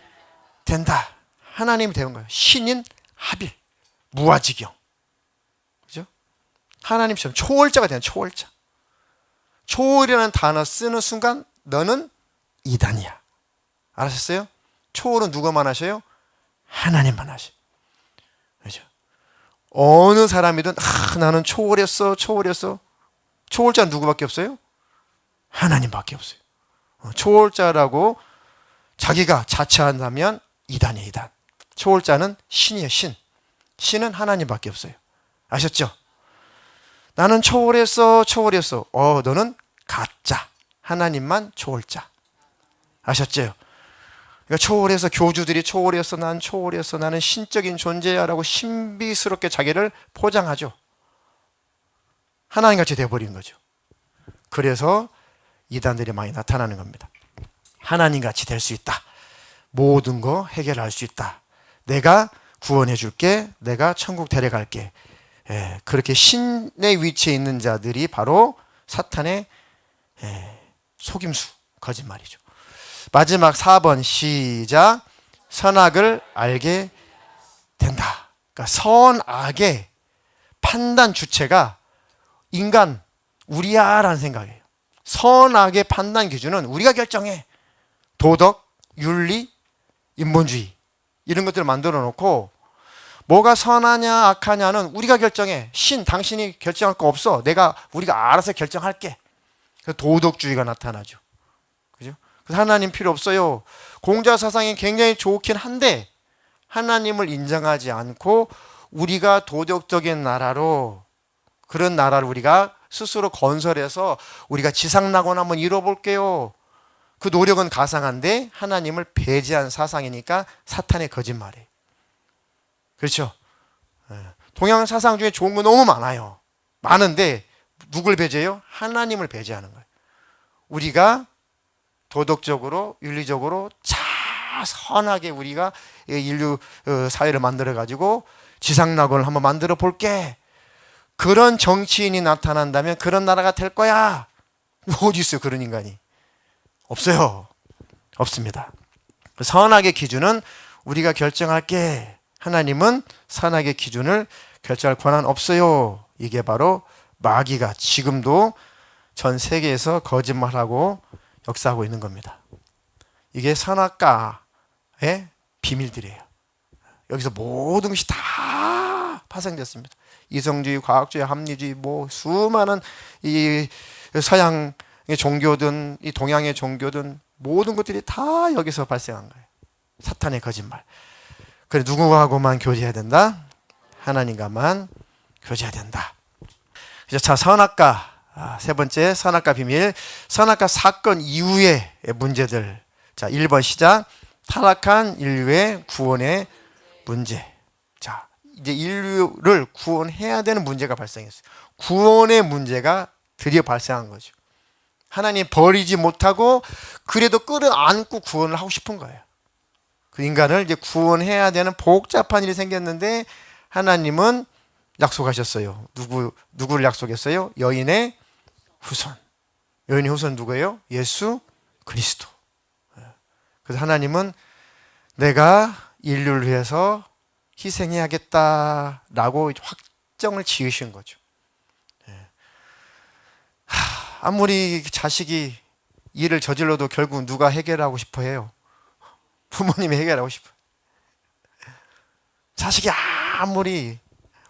A: 된다. 하나님이 되는 거예요. 신인 합일, 무아지경. 그죠? 하나님처럼 초월자가 되는 초월자. 초월이라는 단어 쓰는 순간 너는 이단이야. 알았어요? 초월은 누가만 하셔요? 하나님만 하셔요. 그죠? 어느 사람이든 나는 초월했어. 초월자는 누구밖에 없어요? 하나님밖에 없어요. 초월자라고 자기가 자처한다면 이단이에요. 이단. 초월자는 신이에요. 신. 신은 하나님밖에 없어요. 아셨죠? 나는 초월했어. 너는 가짜. 하나님만 초월자. 아셨죠? 그러니까 초월해서 교주들이 초월했어. 난 초월했어. 나는 신적인 존재야 라고 신비스럽게 자기를 포장하죠. 하나님같이 되어버린 거죠. 그래서 이단들이 많이 나타나는 겁니다. 하나님같이 될 수 있다. 모든 거 해결할 수 있다. 내가 구원해 줄게. 내가 천국 데려갈게. 그렇게 신의 위치에 있는 자들이 바로 사탄의 속임수, 거짓말이죠. 마지막 4번 시작. 선악을 알게 된다. 그러니까 선악의 판단 주체가 인간, 우리야 라는 생각이에요. 선악의 판단 기준은 우리가 결정해. 도덕, 윤리, 인본주의 이런 것들을 만들어 놓고 뭐가 선하냐 악하냐는 우리가 결정해. 신, 당신이 결정할 거 없어. 우리가 알아서 결정할게. 그래서 도덕주의가 나타나죠. 그죠? 그래서 하나님 필요 없어요. 공자 사상이 굉장히 좋긴 한데 하나님을 인정하지 않고 우리가 도덕적인 나라로, 그런 나라를 우리가 스스로 건설해서 우리가 지상낙원 한번 이뤄볼게요. 그 노력은 가상한데 하나님을 배제한 사상이니까 사탄의 거짓말이에요. 그렇죠? 동양 사상 중에 좋은 거 너무 많아요. 많은데 누굴 배제해요? 하나님을 배제하는 거예요. 우리가 도덕적으로, 윤리적으로 선하게 우리가 인류 사회를 만들어가지고 지상낙원을 한번 만들어 볼게. 그런 정치인이 나타난다면 그런 나라가 될 거야. 어디 있어요, 그런 인간이? 없어요. 없습니다. 선악의 기준은 우리가 결정할게. 하나님은 선악의 기준을 결정할 권한 없어요. 이게 바로 마귀가 지금도 전 세계에서 거짓말하고 역사하고 있는 겁니다. 이게 선악과의 비밀들이에요. 여기서 모든 것이 다 파생됐습니다. 이성주의, 과학주의, 합리주의, 수많은 이 서양의 종교든 이 동양의 종교든 모든 것들이 다 여기서 발생한 거예요. 사탄의 거짓말. 그래, 누구하고만 교제해야 된다? 하나님과만 교제해야 된다. 자, 선악과, 세 번째 선악과 비밀. 선악과 사건 이후의 문제들. 자, 1번 시작. 타락한 인류의 구원의 문제. 자, 이제 인류를 구원해야 되는 문제가 발생했어요. 구원의 문제가 드디어 발생한 거죠. 하나님 버리지 못하고 그래도 끌어안고 구원을 하고 싶은 거예요. 그 인간을 이제 구원해야 되는 복잡한 일이 생겼는데 하나님은 약속하셨어요. 누구를 약속했어요? 여인의 후손. 여인의 후손 누구예요? 예수 그리스도. 그래서 하나님은 내가 인류를 위해서 희생해야겠다라고 확정을 지으신 거죠. 아무리 자식이 일을 저질러도 결국 누가 해결하고 싶어 해요? 부모님이 해결하고 싶어요. 자식이 아무리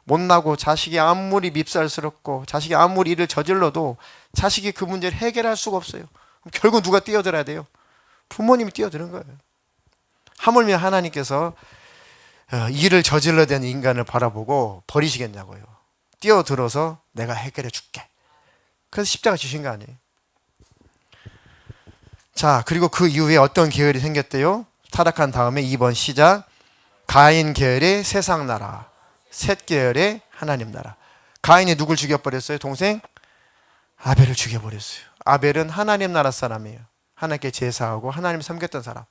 A: 못나고 자식이 아무리 밉살스럽고 자식이 아무리 일을 저질러도 자식이 그 문제를 해결할 수가 없어요. 그럼 결국 누가 뛰어들어야 돼요? 부모님이 뛰어드는 거예요. 하물며 하나님께서 일을 저질러야 되는 인간을 바라보고 버리시겠냐고요. 뛰어들어서 내가 해결해 줄게. 그래서 십자가 주신 거 아니에요. 자, 그리고 그 이후에 어떤 계열이 생겼대요? 타락한 다음에 2번 시작. 가인 계열의 세상 나라, 셋 계열의 하나님 나라. 가인이 누굴 죽여버렸어요? 동생 아벨을 죽여버렸어요. 아벨은 하나님 나라 사람이에요. 하나님께 제사하고 하나님 섬겼던 사람.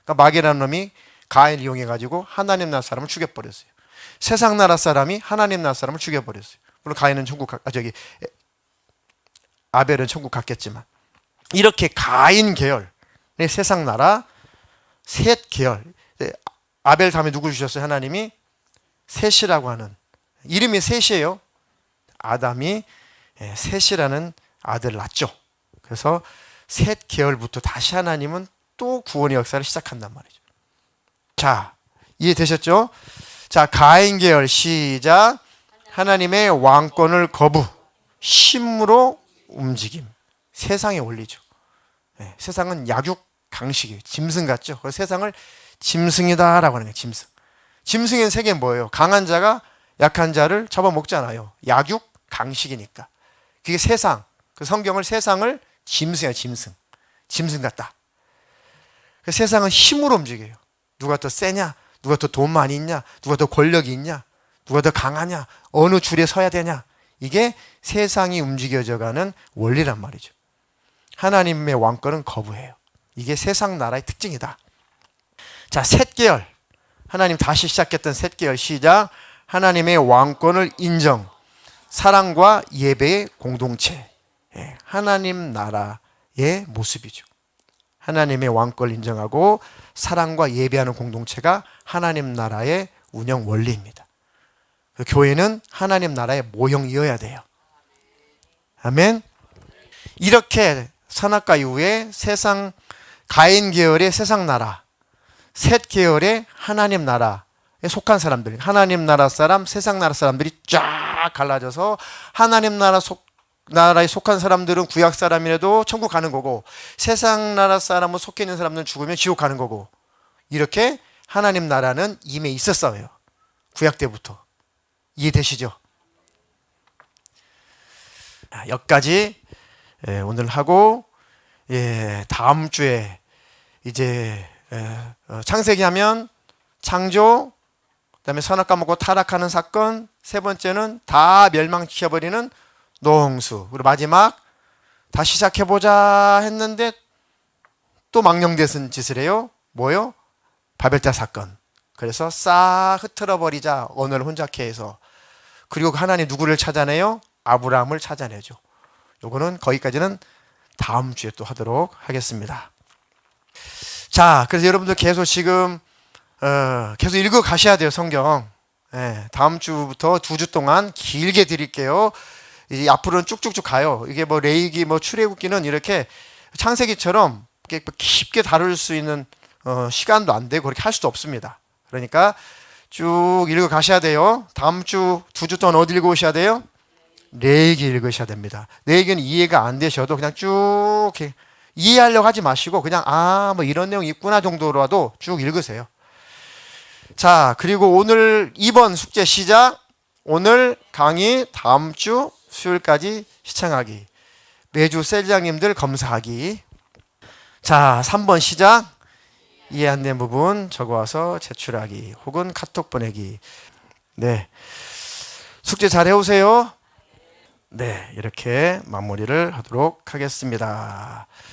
A: 그러니까 마귀라는 놈이 가인을 이용해가지고 하나님 나라 사람을 죽여버렸어요. 세상 나라 사람이 하나님 나라 사람을 죽여버렸어요. 물론 가인은 아벨은 천국 갔겠지만, 이렇게 가인 계열의 세상 나라 셋 계열. 아벨 다음에 누구 주셨어요? 하나님이 셋이라고 하는, 이름이 셋이에요. 아담이 셋이라는 아들을 낳죠. 그래서 셋 계열부터 다시 하나님은 또 구원의 역사를 시작한단 말이죠. 자, 이해되셨죠? 자, 가인 계열 시작. 하나님의 왕권을 거부, 심으로 움직임. 세상에 올리죠. 세상은 약육 강식이에요. 짐승 같죠? 그래서 세상을 짐승이다라고 하는 거예요. 짐승. 짐승의 세계는 뭐예요? 강한 자가 약한 자를 잡아먹잖아요. 약육 강식이니까. 그게 세상. 그 성경을 세상을 짐승이야, 짐승. 짐승 같다. 그 세상은 힘으로 움직여요. 누가 더 세냐? 누가 더 돈 많이 있냐? 누가 더 권력이 있냐? 누가 더 강하냐? 어느 줄에 서야 되냐? 이게 세상이 움직여져가는 원리란 말이죠. 하나님의 왕권은 거부해요. 이게 세상 나라의 특징이다. 자, 셋 계열. 하나님 다시 시작했던 셋 계열 시작. 하나님의 왕권을 인정. 사랑과 예배의 공동체. 하나님 나라의 모습이죠. 하나님의 왕권을 인정하고 사랑과 예배하는 공동체가 하나님 나라의 운영 원리입니다. 교회는 하나님 나라의 모형이어야 돼요. 아멘. 이렇게 선악과 이후에 세상 가인 계열의 세상 나라, 셋 계열의 하나님 나라에 속한 사람들, 하나님 나라 사람, 세상 나라 사람들이 쫙 갈라져서 하나님 나라에 속한 사람들은 구약 사람이라도 천국 가는 거고, 세상 나라 사람은 속해 있는 사람들은 죽으면 지옥 가는 거고, 이렇게 하나님 나라는 이미 있었어요. 구약 때부터. 이해되시죠? 여기까지 오늘 하고, 다음 주에 이제 창세기 하면 창조, 그다음에 선악과 먹고 타락하는 사건, 세 번째는 다 멸망시켜버리는 노홍수, 그리고 마지막 다시 시작해보자 했는데 또 망령되은 짓을 해요. 뭐요? 바벨탑 사건. 그래서 싹 흩어버리자, 언어를 혼잡케 해서. 그리고 하나님 누구를 찾아내요? 아브라함을 찾아내죠. 요거는 거기까지는 다음 주에 또 하도록 하겠습니다. 자, 그래서 여러분들 계속 지금 계속 읽어 가셔야 돼요, 성경. 다음 주부터 2주 동안 길게 드릴게요. 이제 앞으로는 쭉쭉쭉 가요. 이게 뭐 레위기, 뭐 출애굽기는 이렇게 창세기처럼 깊게 다룰 수 있는 시간도 안 되고 그렇게 할 수도 없습니다. 그러니까 쭉 읽어 가셔야 돼요. 다음 주 2주 동안 어디 읽어 오셔야 돼요? 레위기 읽으셔야 됩니다. 레위기는 이해가 안 되셔도 그냥 쭉 이렇게 이해하려고 하지 마시고 그냥 뭐 이런 내용 있구나 정도로라도 쭉 읽으세요. 자, 그리고 오늘 2번 숙제 시작. 오늘 강의 다음 주 수요일까지 시청하기. 매주 셀장님들 검사하기. 자, 3번 시작. 이해 안 된 부분 적어와서 제출하기 혹은 카톡 보내기. 네, 숙제 잘 해오세요. 네, 이렇게 마무리를 하도록 하겠습니다.